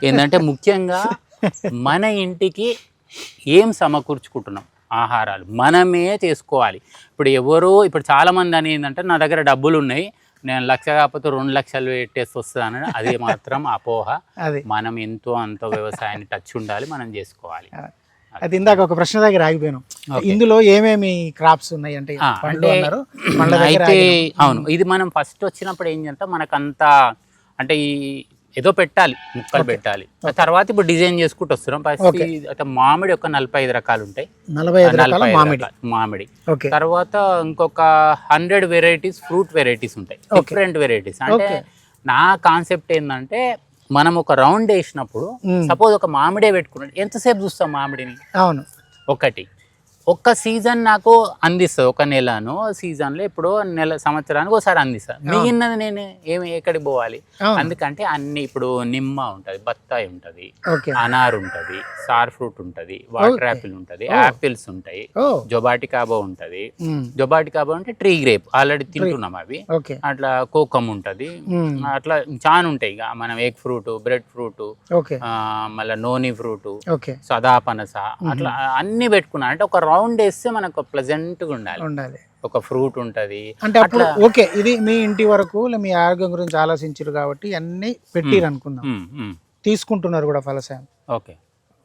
ఏంటంటే ముఖ్యంగా మన ఇంటికి ఏం సమకూర్చుకుంటున్నాం, ఆహారాలు మనమే చేసుకోవాలి. ఇప్పుడు చాలా మంది అని ఏంటంటే నా దగ్గర డబ్బులు ఉన్నాయి, నేను 1,00,000 కాకపోతే 2 లక్షలు పెట్టేసి వస్తానని, అది మాత్రం అపోహ. మనం ఎంతో అంతో వ్యవసాయాన్ని టచ్ ఉండాలి, మనం చేసుకోవాలి. అది ఇందాక ఒక ప్రశ్న దగ్గర ఆగిపోయాను, ఇందులో ఏమేమి క్రాప్స్ ఉన్నాయి అంటే అయితే అవును, ఇది మనం ఫస్ట్ వచ్చినప్పుడు ఏంటంటే మనకంతా అంటే ఏదో పెట్టాలి, ముక్కలు పెట్టాలి, తర్వాత ఇప్పుడు డిజైన్ చేసుకుంటూ వస్తున్నాం. ఫస్ట్ మామిడి ఒక 45 రకాలు ఉంటాయి, 45 మామిడి. తర్వాత ఇంకొక 100 వెరైటీస్ ఫ్రూట్ వెరైటీస్ ఉంటాయి, డిఫరెంట్ వెరైటీస్. అంటే నా కాన్సెప్ట్ ఏంటంటే మనం ఒక రౌండ్ వేసినప్పుడు సపోజ్ ఒక మామిడే పెట్టుకున్నాడు, ఎంతసేపు చూస్తాం మామిడిని, అవును, ఒక్క సీజన్ నాకు అందిస్తుంది, ఒక నెలను సీజన్లో ఎప్పుడో సంవత్సరానికి ఒకసారి అందిస్తుంది, మిగిలినది నేను ఎక్కడికి పోవాలి. అందుకంటే అన్ని ఇప్పుడు నిమ్మ ఉంటుంది, బత్తాయి ఉంటుంది, అనార్ ఉంటుంది, స్టార్ ఫ్రూట్ ఉంటుంది, వాటర్ యాపిల్ ఉంటుంది, యాపిల్స్ ఉంటాయి, జొబాటికాబో ఉంటుంది. జొబాటికాబో అంటే ట్రీ గ్రేప్, ఆల్రెడీ తింటున్నాం అవి. అట్లా కోకమ్ ఉంటుంది, అట్లా చాలా ఉంటాయి. ఇక మనం ఎగ్ ఫ్రూట్, బ్రెడ్ ఫ్రూట్, మళ్ళీ నోని ఫ్రూట్, సదాపనస, అట్లా అన్ని పెట్టుకున్నా. అంటే ఒక రౌండ్ వేస్తే మనకు ప్లెజెంట్గా ఉండాలి, ఒక ఫ్రూట్ ఉంటుంది. అంటే అప్పుడు ఓకే, ఇది మీ ఇంటి వరకు మీ ఆరోగ్యం గురించి ఆలోచించారు కాబట్టి అన్ని పెట్టిరు అనుకుందాం, తీసుకుంటున్నారు కూడా ఫలసాయం. ఓకే,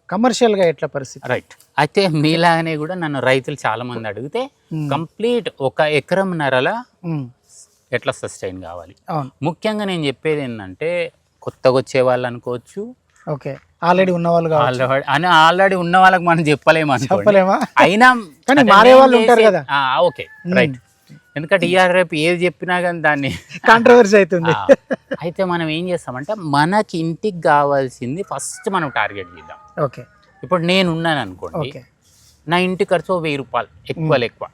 కమర్షియల్ గా ఎట్లా పరిస్థితి? రైట్. అయితే మీలాగానే కూడా నన్ను రైతులు చాలా మంది అడిగితే కంప్లీట్ 1 ఎకరంన్నరలా ఎట్లా సస్టైన్ కావాలి. ముఖ్యంగా నేను చెప్పేది ఏంటంటే కొత్తగా వచ్చే వాళ్ళు అనుకోవచ్చు, ఓకే, ఆల్రెడీ ఉన్న వాళ్ళు ఆల్రెడీ ఉన్న వాళ్ళకి మనం చెప్పలేమా, అయినా కానీ మారే వాళ్ళు ఉంటారు కదా. Okay, right. ఎందుకంటే రేపు ఏది చెప్పినా కానీ దాన్ని కాంట్రవర్సీ అవుతుంది. అయితే మనం ఏం చేస్తామంటే మనకి ఇంటికి కావాల్సింది ఫస్ట్ మనం టార్గెట్ చేద్దాం. ఓకే, ఇప్పుడు నేను ఉన్నాను అనుకోండి, నా ఇంటి ఖర్చు 1000 రూపాయలు, ఎక్కువ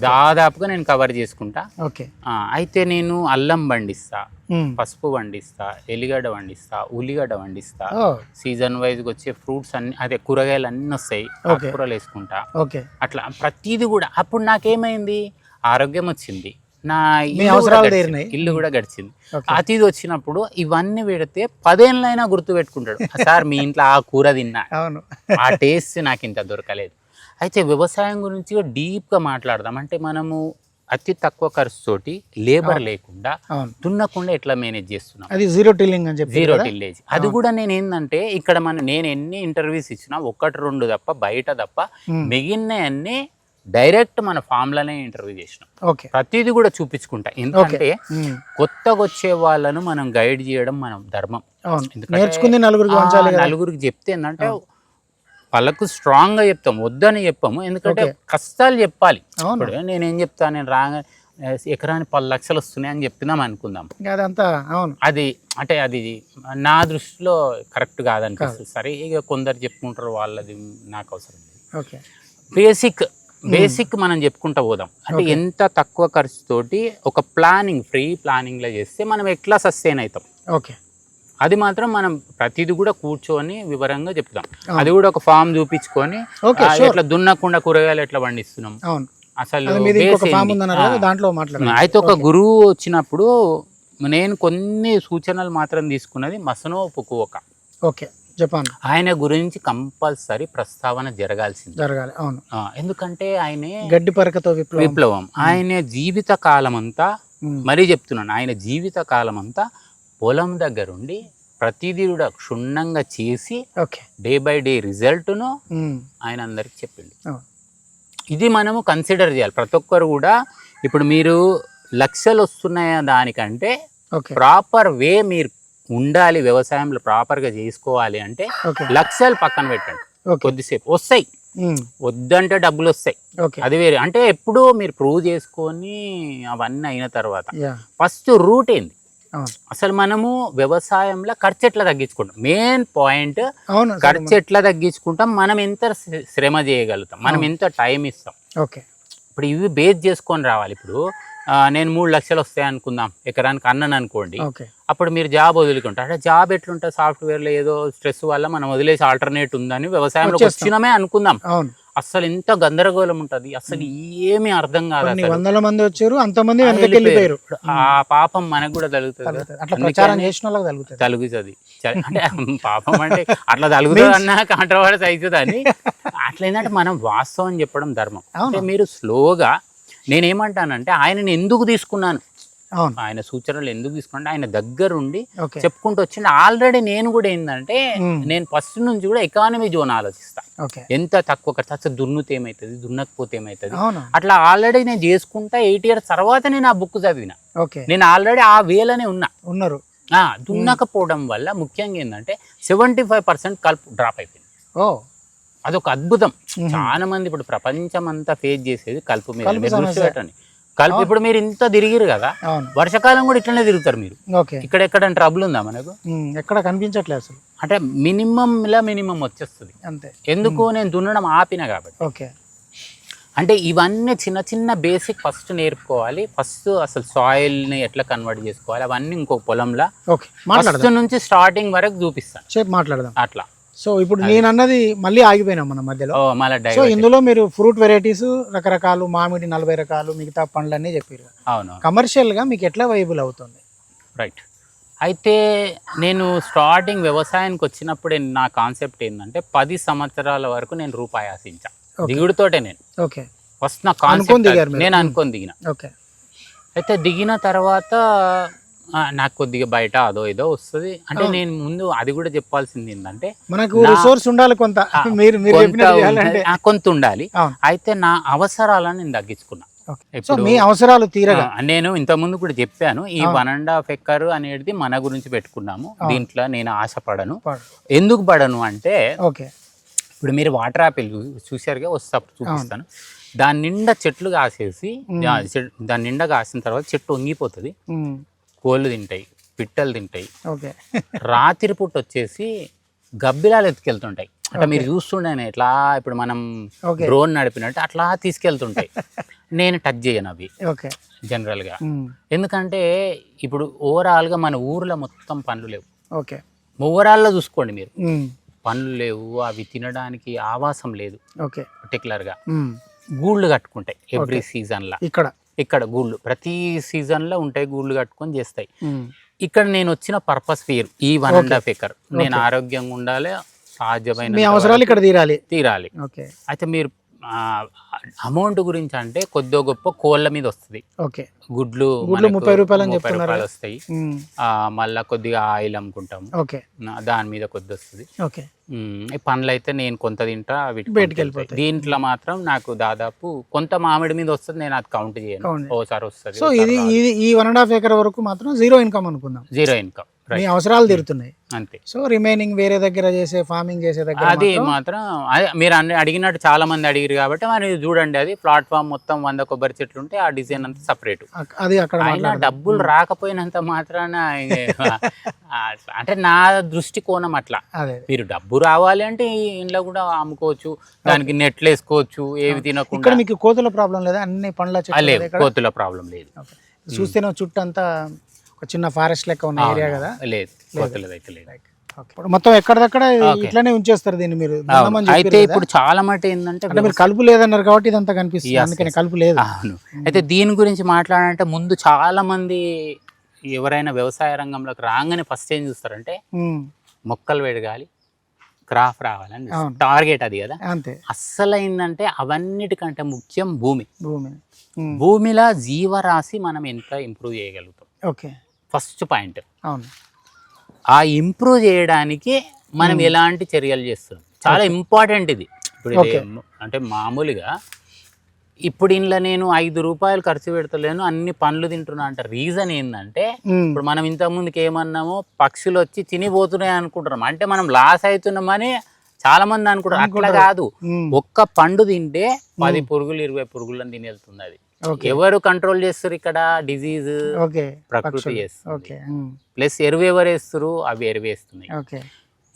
దాదాపుగా నేను కవర్ చేసుకుంటా. అయితే నేను అల్లం పండిస్తా, పసుపు పండిస్తా, ఎల్లిగడ్డ పండిస్తా, ఉల్లిగడ్డ పండిస్తా, సీజన్ వైజ్ వచ్చే ఫ్రూట్స్ అన్ని, అదే కూరగాయలు అన్ని వస్తాయి, కూరలు వేసుకుంటా. అట్లా ప్రతిదీ కూడా. అప్పుడు నాకేమైంది, ఆరోగ్యం వచ్చింది, నా మీ ఇల్లు కూడా అవసరాలు గడిచింది. తీరినాయి. ఇల్లు కూడా గడిచింది. ఓకే. అతిథి వచ్చినప్పుడు ఇవన్నీ పెడితే 10 ఏళ్ళైనా గుర్తు పెట్టుకుంటాడు. సార్ మీ ఇంట్లో ఆ కూర తిన్నా, అవును. ఆ టేస్ట్ నాకు ఇంత దొరకలేదు. అయితే వ్యవసాయం గురించి డీప్గా మాట్లాడదాం. అంటే మనము అతి తక్కువ ఖర్చుతోటి లేబర్ లేకుండా అవును. దున్నకుండా ఎట్లా మేనేజ్ చేస్తున్నాం, అది జీరో టిల్లింగ్ అని చెప్పి జీరో టిల్లేజ్. అది కూడా నేను ఏంటంటే ఇక్కడ నేను ఎన్ని ఇంటర్వ్యూస్ ఇచ్చినా 1-2 తప్ప బయట తప్ప మిగిలిన అన్ని డైరెక్ట్ మన ఫామ్లోనే ఇంటర్వ్యూ చేసినాం. ఓకే. ప్రతిదీ కూడా చూపించుకుంటా. ఎందుకంటే కొత్తగా వచ్చే వాళ్ళను మనం గైడ్ చేయడం మనం ధర్మం. అవును. ఎందుకంటే నేర్చుకుంది నలుగురికి పంచాలి కదా. నలుగురికి చెప్తే ఏంటంటే వాళ్ళకు స్ట్రాంగ్గా చెప్తాం, వద్దని చెప్పాము. ఎందుకంటే కష్టాలు చెప్పాలి. ఇప్పుడు నేనేం చెప్తాను, నేను రాగా ఎకరానికి 10 లక్షలు వస్తున్నాయి అని చెప్తున్నాం అనుకుందాం. అదంతా అవును. అది అంటే అది నా దృష్టిలో కరెక్ట్ కాదనిపిస్తుంది. సరే ఇక కొందరు చెప్పుకుంటారు, వాళ్ళది నాకు అవసరం లేదు. ఓకే. బేసిక్ మనం చెప్పుకుంటూ పోదాం. అంటే ఎంత తక్కువ ఖర్చుతోటి ఒక ఫ్రీ ప్లానింగ్లో చేస్తే మనం ఎట్లా సస్టైన్ అవుతాం. ఓకే. అది మాత్రం మనం ప్రతిదీ కూడా కూర్చొని వివరంగా చెప్తాం. అది కూడా ఒక ఫామ్ చూపించుకొని ఎట్లా దున్నకుండా కూరగాయలు ఎట్లా పండిస్తున్నాం అసలు. దాంట్లో అయితే ఒక గురువు వచ్చినప్పుడు నేను కొన్ని సూచనలు మాత్రం తీసుకున్నది మసనో పుకువక. ఓకే. జపాన్ ఆయన గురించి కంపల్సరీ ప్రస్తావన జరగాలి. అవును. ఎందుకంటే ఆయనే గడ్డి పరకతో విప్లవం. ఆయన జీవిత కాలం అంతా, మరీ చెప్తున్నాను, ఆయన జీవిత కాలం అంతా పొలం దగ్గరుండి ప్రతిదీ కూడా క్షుణ్ణంగా చేసి డే బై డే రిజల్ట్ను ఆయన అందరికి చెప్పిండు. ఇది మనము కన్సిడర్ చేయాలి ప్రతి ఒక్కరు కూడా. ఇప్పుడు మీరు లక్షలు వస్తున్నాయా దానికంటే ప్రాపర్ వే మీరు ఉండాలి, వ్యవసాయంలో ప్రాపర్గా చేసుకోవాలి అంటే లక్షలు పక్కన పెట్టండి. కొద్దిసేపు వస్తాయి, వద్దంటే డబ్బులు వస్తాయి, అది వేరే. అంటే ఎప్పుడూ మీరు ప్రూవ్ చేసుకొని అవన్నీ అయిన తర్వాత ఫస్ట్ రూట్ ఏంది, అసలు మనము వ్యవసాయంలో ఖర్చు ఎట్లా తగ్గించుకుంటాం. మెయిన్ పాయింట్ ఖర్చు ఎట్లా తగ్గించుకుంటాం, మనం ఎంత శ్రమ చేయగలుగుతాం, మనం ఎంత టైం ఇస్తాం. ఇప్పుడు ఇవి బేస్ చేసుకొని రావాలి. ఇప్పుడు నేను 3 లక్షలు వస్తాయి అనుకుందాం ఎకరానికి అన్నను అనుకోండి. అప్పుడు మీరు జాబ్ వదులుకుంటారు. అంటే జాబ్ ఎట్లుంటుంది, సాఫ్ట్వేర్లో ఏదో స్ట్రెస్ వల్ల మనం వదిలేసి ఆల్టర్నేట్ ఉందని వ్యవసాయంలో వచ్చినమే అనుకుందాం. అసలు ఎంత గందరగోళం ఉంటుంది, అసలు ఏమీ అర్థం కాదు. 100 మంది వచ్చారు, అంతమంది వెళ్ళిపోయారు. ఆ పాపం మనకు కూడా తలుగుతుంది, తలుగుతుంది. అంటే పాపం అంటే అట్లా తలుగుతుంది అన్న కాంట్రవర్సీ అవుతుంది అని. అట్లా ఏంటంటే మనం వాస్తవం చెప్పడం ధర్మం. అంటే మీరు స్లోగా, నేనేమంటానంటే ఆయనని ఎందుకు తీసుకున్నాను, ఆయన సూచనలు ఎందుకు తీసుకుంటే ఆయన దగ్గరుండి చెప్పుకుంటూ వచ్చింది. ఆల్రెడీ నేను కూడా ఏంటంటే నేను ఫస్ట్ నుంచి కూడా ఎకానమీ జోన్ ఆలోచిస్తా. ఎంత తక్కువ ఖర్చు, అసలు దున్నుతే ఏమవుతుంది, దున్నకపోతే ఏమవుతుంది, అట్లా ఆల్రెడీ నేను చేసుకుంటా. 8 years తర్వాత నేను ఆ బుక్ చదివిన. నేను ఆల్రెడీ ఆ వేలనే ఉన్నారు. దున్నకపోవడం వల్ల ముఖ్యంగా ఏంటంటే 75% కలుపు డ్రాప్ అయిపోయింది. అదొక అద్భుతం. చాలా మంది ఇప్పుడు ప్రపంచం అంతా ఫేస్ చేసేది కలుపు మీద. దృష్టి పెట్టండి, కలుపు. ఇప్పుడు మీరు ఇంత తిరిగిరు కదా, వర్షాకాలం కూడా ఇట్లనే తిరుగుతారు మీరు. ఇక్కడ ఎక్కడ ట్రబుల్ ఉందా మనకు, ఎక్కడ కనిపించట్లేదు అసలు. అంటే మినిమం వచ్చేస్తుంది అంతే. ఎందుకు, నేను దున్నడం ఆపిన కాబట్టి. అంటే ఇవన్నీ చిన్న చిన్న బేసిక్ ఫస్ట్ నేర్పుకోవాలి. ఫస్ట్ అసలు సాయిల్ని ఎట్లా కన్వర్ట్ చేసుకోవాలి అవన్నీ ఇంకొక పొలంలో ఫస్ట్ నుంచి స్టార్టింగ్ వరకు చూపిస్తాను, మాట్లాడదాం అట్లా. సో ఇప్పుడు నేను అన్నది మళ్ళీ ఆగిపోయినాం మన మధ్యలో. సో ఇందులో మీరు ఫ్రూట్ వెరైటీస్ రకరకాలు, మామిడి 40 రకాలు, మిగతా పండ్లన్నీ చెప్పారు. అవును. కమర్షియల్ గా మీకు ఎట్లా వైబుల్ అవుతుంది? రైట్. అయితే నేను స్టార్టింగ్ వ్యవసాయానికి వచ్చినప్పుడు నా కాన్సెప్ట్ ఏంటంటే 10 సంవత్సరాల వరకు నేను రూపాయి ఆశించా. దిగుడుతోటే నేను ఫస్ట్ నా కాన్సెప్ట్ నేను అనుకొని దిగిన. అయితే దిగిన తర్వాత నాకు కొద్దిగా బయట అదో ఏదో వస్తుంది. అంటే నేను ముందు అది కూడా చెప్పాల్సింది ఏంటంటే మనకు రిసోర్స్ ఉండాలి, కొంత కొంత ఉండాలి. అయితే నా అవసరాలను నేను తగ్గించుకున్నా. మీ అవసరాలు తీరగా నేను ఇంతకుముందు కూడా చెప్పాను, ఈ 1.5 acre అనేది మన గురించి పెట్టుకున్నాము. దీంట్లో నేను ఆశపడను. ఎందుకు పడను అంటే, ఇప్పుడు మీరు వాటర్ యాపిల్ చూసారుగా, వస్తప్పుడు చూపిస్తాను. దాని నిండా చెట్లు కాసేసి, దాని నిండా కాసిన తర్వాత చెట్టు వంగిపోతుంది, కోళ్ళు తింటాయి, పిట్టలు తింటాయి. రాత్రి పూట వచ్చేసి గబ్బిలాలు ఎత్తుకెళ్తుంటాయి. అంటే మీరు చూస్తుండే ఎట్లా, ఇప్పుడు మనం డ్రోన్ నడిపినట్టు అట్లా తీసుకెళ్తుంటాయి. నేను టచ్ చేయను అవి జనరల్గా. ఎందుకంటే ఇప్పుడు ఓవరాల్గా మన ఊర్లో మొత్తం పండ్లు లేవు. ఓవరాల్లో చూసుకోండి మీరు, పండ్లు లేవు, అవి తినడానికి ఆవాసం లేదు. పర్టికులర్గా గూళ్ళు కట్టుకుంటాయి ఎవ్రీ సీజన్లో. ఇక్కడ గూళ్ళు ప్రతి సీజన్లో ఉంటాయి, గూళ్ళు కట్టుకొని చేస్తాయి. ఇక్కడ నేను వచ్చిన పర్పస్ వేరు. ఈ 1.5 ఎకర్ నేను ఆరోగ్యంగా ఉండాలి, సాధ్యమైన మీ అవసరాలు ఇక్కడ తీరాలి. ఓకే. అయితే మీరు అమౌంట్ గురించి అంటే కొద్దిగా గొప్ప కోళ్ళ మీద వస్తుంది. ఓకే. గుడ్లు 30 రూపాయలు అని చెప్తున్నారు, వస్తాయి. మళ్ళా కొద్దిగా ఆయిల్ అమ్ముకుంటాము, ఓకే, దాని మీద కొద్ది వస్తుంది. ఓకే. ఈ పండ్లు అయితే నేను కొంత తింటా, బయటకు వెళ్ళిపోతాయి. దీంట్లో మాత్రం నాకు దాదాపు కొంత మామిడి మీద వస్తుంది, నేను అది కౌంట్ చేయను, ఓసారి వస్తుంది. సో ఇది ఈ 1.5 ఎకర్ వరకు మాత్రం జీరో ఇన్కమ్ అనుకుందాం. జీరో ఇన్కమ్, మీ అవసరాలు తీరుతున్నాయి అంతే. సో రిమైనింగ్ వేరే దగ్గర చేసే ఫార్మింగ్ చేసే దగ్గర అది మాత్రం అదే మీరు అడిగినట్టు చాలా మంది అడిగారు కాబట్టి మరి చూడండి, అది ప్లాట్ఫామ్ మొత్తం 100 కొబ్బరి చెట్లు ఉంటే ఆ డిజైన్ అంతా సపరేట్. అది అక్కడ డబ్బులు రాకపోయినంత మాత్రాన అంటే నా దృష్టి కోణం అట్లా. మీరు డబ్బు రావాలి అంటే ఇంట్లో కూడా అమ్ముకోవచ్చు, దానికి నెట్లు వేసుకోవచ్చు, ఏవి తినకుండా. మీకు కోతుల ప్రాబ్లం లేదా? అన్ని పండ్ల లేదు, కోతుల ప్రాబ్లం లేదు. చూస్తేనే చుట్టూ అంతా ఒక చిన్న ఫారెస్ట్ లెక్క ఉన్న ఏరియా కదా? లేదు, కోతులది అయితే లేదు. మొత్తం ఎక్కడదక్కడ ఇట్లానే ఉంచేస్తారు దీన్ని మీరు. అయితే ఇప్పుడు చాలా మటు ఏంటంటే మీరు కలుపు లేదన్నారు కాబట్టి ఇదంతా కనిపిస్తుంది, అందుకని కలుపు లేదు. అవును. అయితే దీని గురించి మాట్లాడాలంటే ముందు చాలా మంది ఎవరైనా వ్యవసాయ రంగంలోకి రాగానే ఫస్ట్ ఏం చూస్తారంటే మొక్కలు పెరగాలి, క్రాప్ రావాలని టార్గెట్ అది కదా. అంతే. అస్సలు ఏంటంటే అవన్నిటికంటే ముఖ్యం భూమిలో జీవరాశి మనం ఎంత ఇంప్రూవ్ చేయగలుగుతాం. Okay, first point. అవును. ఆ ఇంప్రూవ్ చేయడానికి మనం ఎలాంటి చర్యలు చేస్తున్నాం చాలా ఇంపార్టెంట్ ఇది. ఇప్పుడు అంటే మామూలుగా ఇప్పుడు ఇంట్లో నేను 5 రూపాయలు ఖర్చు పెడతలేను, అన్ని పండ్లు తింటున్నా అంటే రీజన్ ఏంటంటే ఇప్పుడు మనం ఇంతకు ముందుకు ఏమన్నామో పక్షులు వచ్చి తినిపోతున్నాయి అనుకుంటున్నాం, అంటే మనం లాస్ అవుతున్నామని చాలా మంది అనుకుంటారు. అట్లా కాదు, ఒక్క పండు తింటే 10 పురుగులు 20 పురుగులను తిని వెళ్తుంది. అది ఎవరు కంట్రోల్ చేస్తారు ఇక్కడ? డిజీజ్ ప్రకృతి చేస్తుంది. ప్లస్ ఎరువు ఎవరు వేస్తారు? అవి ఎరువు వేస్తున్నాయి.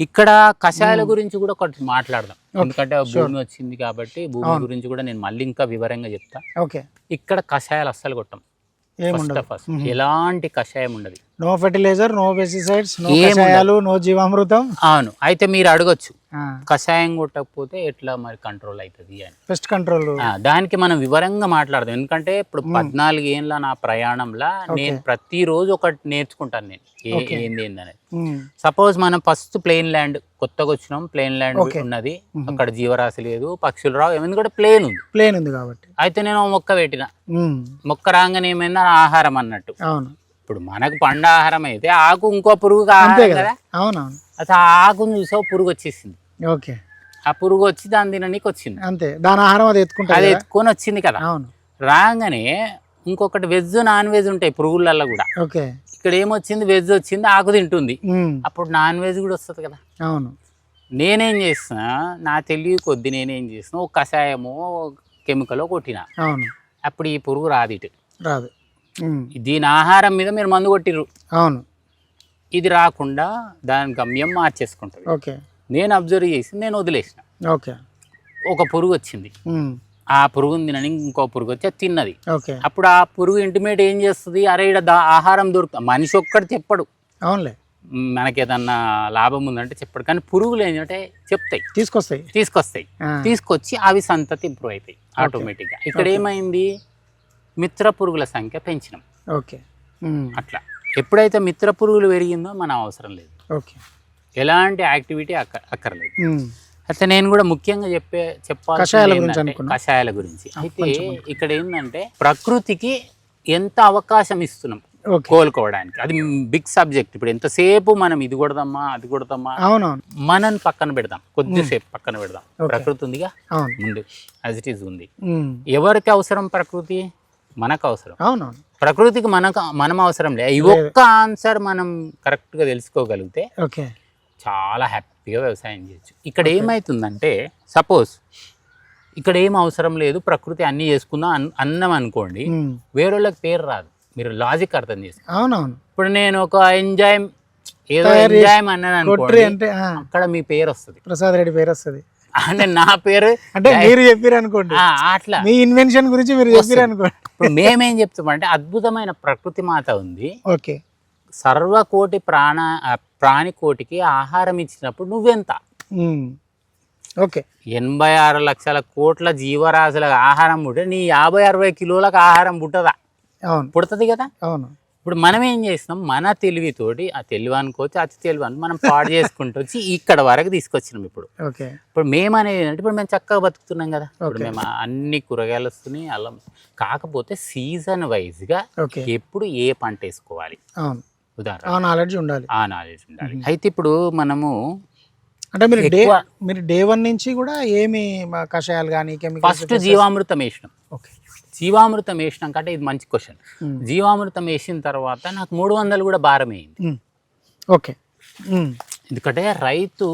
ఇక్కడ కషాయాల గురించి కూడా ఒకటి మాట్లాడదాం, ఎందుకంటే భూమి వచ్చింది కాబట్టి భూమి గురించి కూడా నేను మళ్ళీ ఇంకా వివరంగా చెప్తా. ఇక్కడ కషాయాలు అస్సలు కొట్టాం. ఫస్ట్ ఎలాంటి కషాయం ఉండదు, no fertiliser, no pesticides, no కషాయాలు, నో జీవామృతం. అవును. అయితే మీరు అడగొచ్చు కషాయం కొట్టకపోతే ఎట్లా మరి కంట్రోల్ అవుతుంది అని. పెస్ట్ కంట్రోల్ దానికి మనం వివరంగా మాట్లాడదాం, ఎందుకంటే ఇప్పుడు 14 ఏళ్ళ నా ప్రయాణంలో నేను ప్రతిరోజు ఒకటి నేర్చుకుంటాను నేను ఏంది అనేది. సపోజ్ మనం ఫస్ట్ ప్లెయిన్ ల్యాండ్ కొత్తగా వచ్చినాం, ప్లెయిన్ ల్యాండ్ ఉన్నది, అక్కడ జీవరాశి లేదు, పక్షులు రావు, ఎందుకంటే ప్లేన్ ఉంది కాబట్టి. అయితే నేను మొక్క పెట్టిన, మొక్క రాగానే ఏమైందా ఆహారం అన్నట్టు. ఇప్పుడు మనకు పండు ఆహారం అయితే ఆకు ఇంకో పురుగు ఆహారం కదా. అవునవును. అసలు ఆ ఆకును చూసా పురుగు వచ్చేసింది. ఓకే. ఆ పురుగు వచ్చి దాని తిననీకి వచ్చింది, అంతే. దాని ఆహారం అది ఎత్తుకొని వచ్చింది కదా. అవును. రాగానే ఇంకొకటి వెజ్ నాన్ వెజ్ ఉంటాయి పురుగులలో కూడా. ఓకే. ఇక్కడ ఏమొచ్చింది? వెజ్ వచ్చింది, ఆకు తింటుంది, అప్పుడు నాన్ వెజ్ కూడా వస్తుంది కదా. అవును. నేనేం చేస్తున్నా, నా తెలివి కొద్ది నేనేం చేస్తున్నా, ఒక కషాయమో కెమికల్ కొట్టినా. అవును. అప్పుడు ఈ పురుగు రాదు, ఇటు రాదు. దీని ఆహారం మీద మీరు మందు కొట్టిర్రు. అవును. ఇది రాకుండా దాని గమ్యం మార్చేసుకుంటుంది. ఓకే. నేను అబ్జర్వ్ చేసి నేను వదిలేసిన. ఓకే. ఒక పురుగు వచ్చింది, ఆ పురుగుని తినని ఇంకో పురుగు వచ్చి తిన్నది. అప్పుడు ఆ పురుగు ఇంటిమేట్ ఏం చేస్తుంది? అరే ఇక్కడ ఆహారం దొరుకుతుంది. మనిషి ఒక్కటి చెప్పడు, అవునులే, మనకి ఏదన్నా లాభం ఉందంటే చెప్పడు, కానీ పురుగులు ఏంటంటే చెప్తాయి, తీసుకొస్తాయి, తీసుకొచ్చి అవి సంతతి ఇంప్రూవ్ అవుతాయి ఆటోమేటిక్గా. ఇక్కడ ఏమైంది? మిత్ర పురుగుల సంఖ్య పెంచినాం. ఓకే. అట్లా ఎప్పుడైతే మిత్ర పురుగులు పెరిగిందో మనం అవసరం లేదు, ఎలాంటి యాక్టివిటీ అక్కర్లేదు. అయితే నేను కూడా ముఖ్యంగా చెప్పాలి కషాయాల గురించి. అయితే ఇక్కడ ఏంటంటే ప్రకృతికి ఎంత అవకాశం ఇస్తున్నాం కోలుకోవడానికి, అది బిగ్ సబ్జెక్ట్. ఇప్పుడు ఎంతసేపు మనం ఇది కొడదామా అది కొడదామా, మనం పక్కన పెడదాం, కొద్దిసేపు పక్కన పెడదాం. ప్రకృతి ఉందిగా ముందు, యాజ్ ఇట్ ఈజ్ ఉంది. ఎవరికి అవసరం ప్రకృతి? మనకు అవసరం. ప్రకృతికి మనం అవసరం లేదు. ఈ ఒక్క ఆన్సర్ మనం కరెక్ట్ గా తెలుసుకోగలిగితే చాలా హ్యాపీగా వ్యవసాయం చేయొచ్చు. ఇక్కడ ఏమవుతుందంటే, సపోజ్ ఇక్కడ ఏం అవసరం లేదు, ప్రకృతి అన్ని చేసుకుందాం అన్నం అనుకోండి, వేరే వాళ్ళకి పేరు రాదు. మీరు లాజిక్ అర్థం చేసుకోండి. ఇప్పుడు నేను ఒక ఎంజాయ్ అన్నాను అనుకోండి, అక్కడ మీ పేరు వస్తుంది, ప్రసాద్ రెడ్డి పేరు వస్తుంది, అంటే నా పేరు అంటే మీరు చెప్పారు అనుకోండి, అట్లా మీ ఇన్వెన్షన్ గురించి మీరు చెప్పారు అనుకోండి. ఇప్పుడు మేమేం చెప్తామంటే, అద్భుతమైన ప్రకృతి మాత ఉంది, ఓకే, సర్వకోటి ప్రాణికోటికి ఆహారం ఇచ్చినప్పుడు నువ్వెంత, ఓకే 86 లక్షల కోట్ల జీవరాశులకు ఆహారం పుట్టే నీ 50-60 కిలోలకు ఆహారం పుట్టదా? అవును పుడుతుంది కదా. అవును ఇప్పుడు మనం ఏం చేస్తున్నాం, మన తెలివితోటి, ఆ తెలివి అనుకోవచ్చు, అతి తెలివి అని మనం పాడు చేసుకుంటూ వచ్చి ఇక్కడ వరకు తీసుకొచ్చినాం. ఓకే ఇప్పుడు మేము అనేది ఏంటంటే, ఇప్పుడు మేము చక్కగా బతుకుతున్నాం కదా. ఇప్పుడు మేము అన్ని కూరగాయలు వస్తున్నాయి, అల్లం. కాకపోతే సీజన్ వైజ్గా ఓకే ఎప్పుడు ఏ పంట వేసుకోవాలి, అవును ఉదాహరణ ఆ నాలెడ్జ్ ఉండాలి. ఆ నాలెడ్జ్ ఉండాలి. అయితే ఇప్పుడు మనము అంటే మీరు ఎక్కువ మీరు డే 1 నుంచి కూడా ఏమి కషాయాలు కానీ కెమికల్స్ ఫస్ట్ జీవామృతం వేసినాం. ఓకే జీవామృతం వేసినాం కంటే ఇది మంచి క్వశ్చన్. జీవామృతం వేసిన తర్వాత నాకు 300 కూడా భారం అయింది. ఓకే ఎందుకంటే రైతు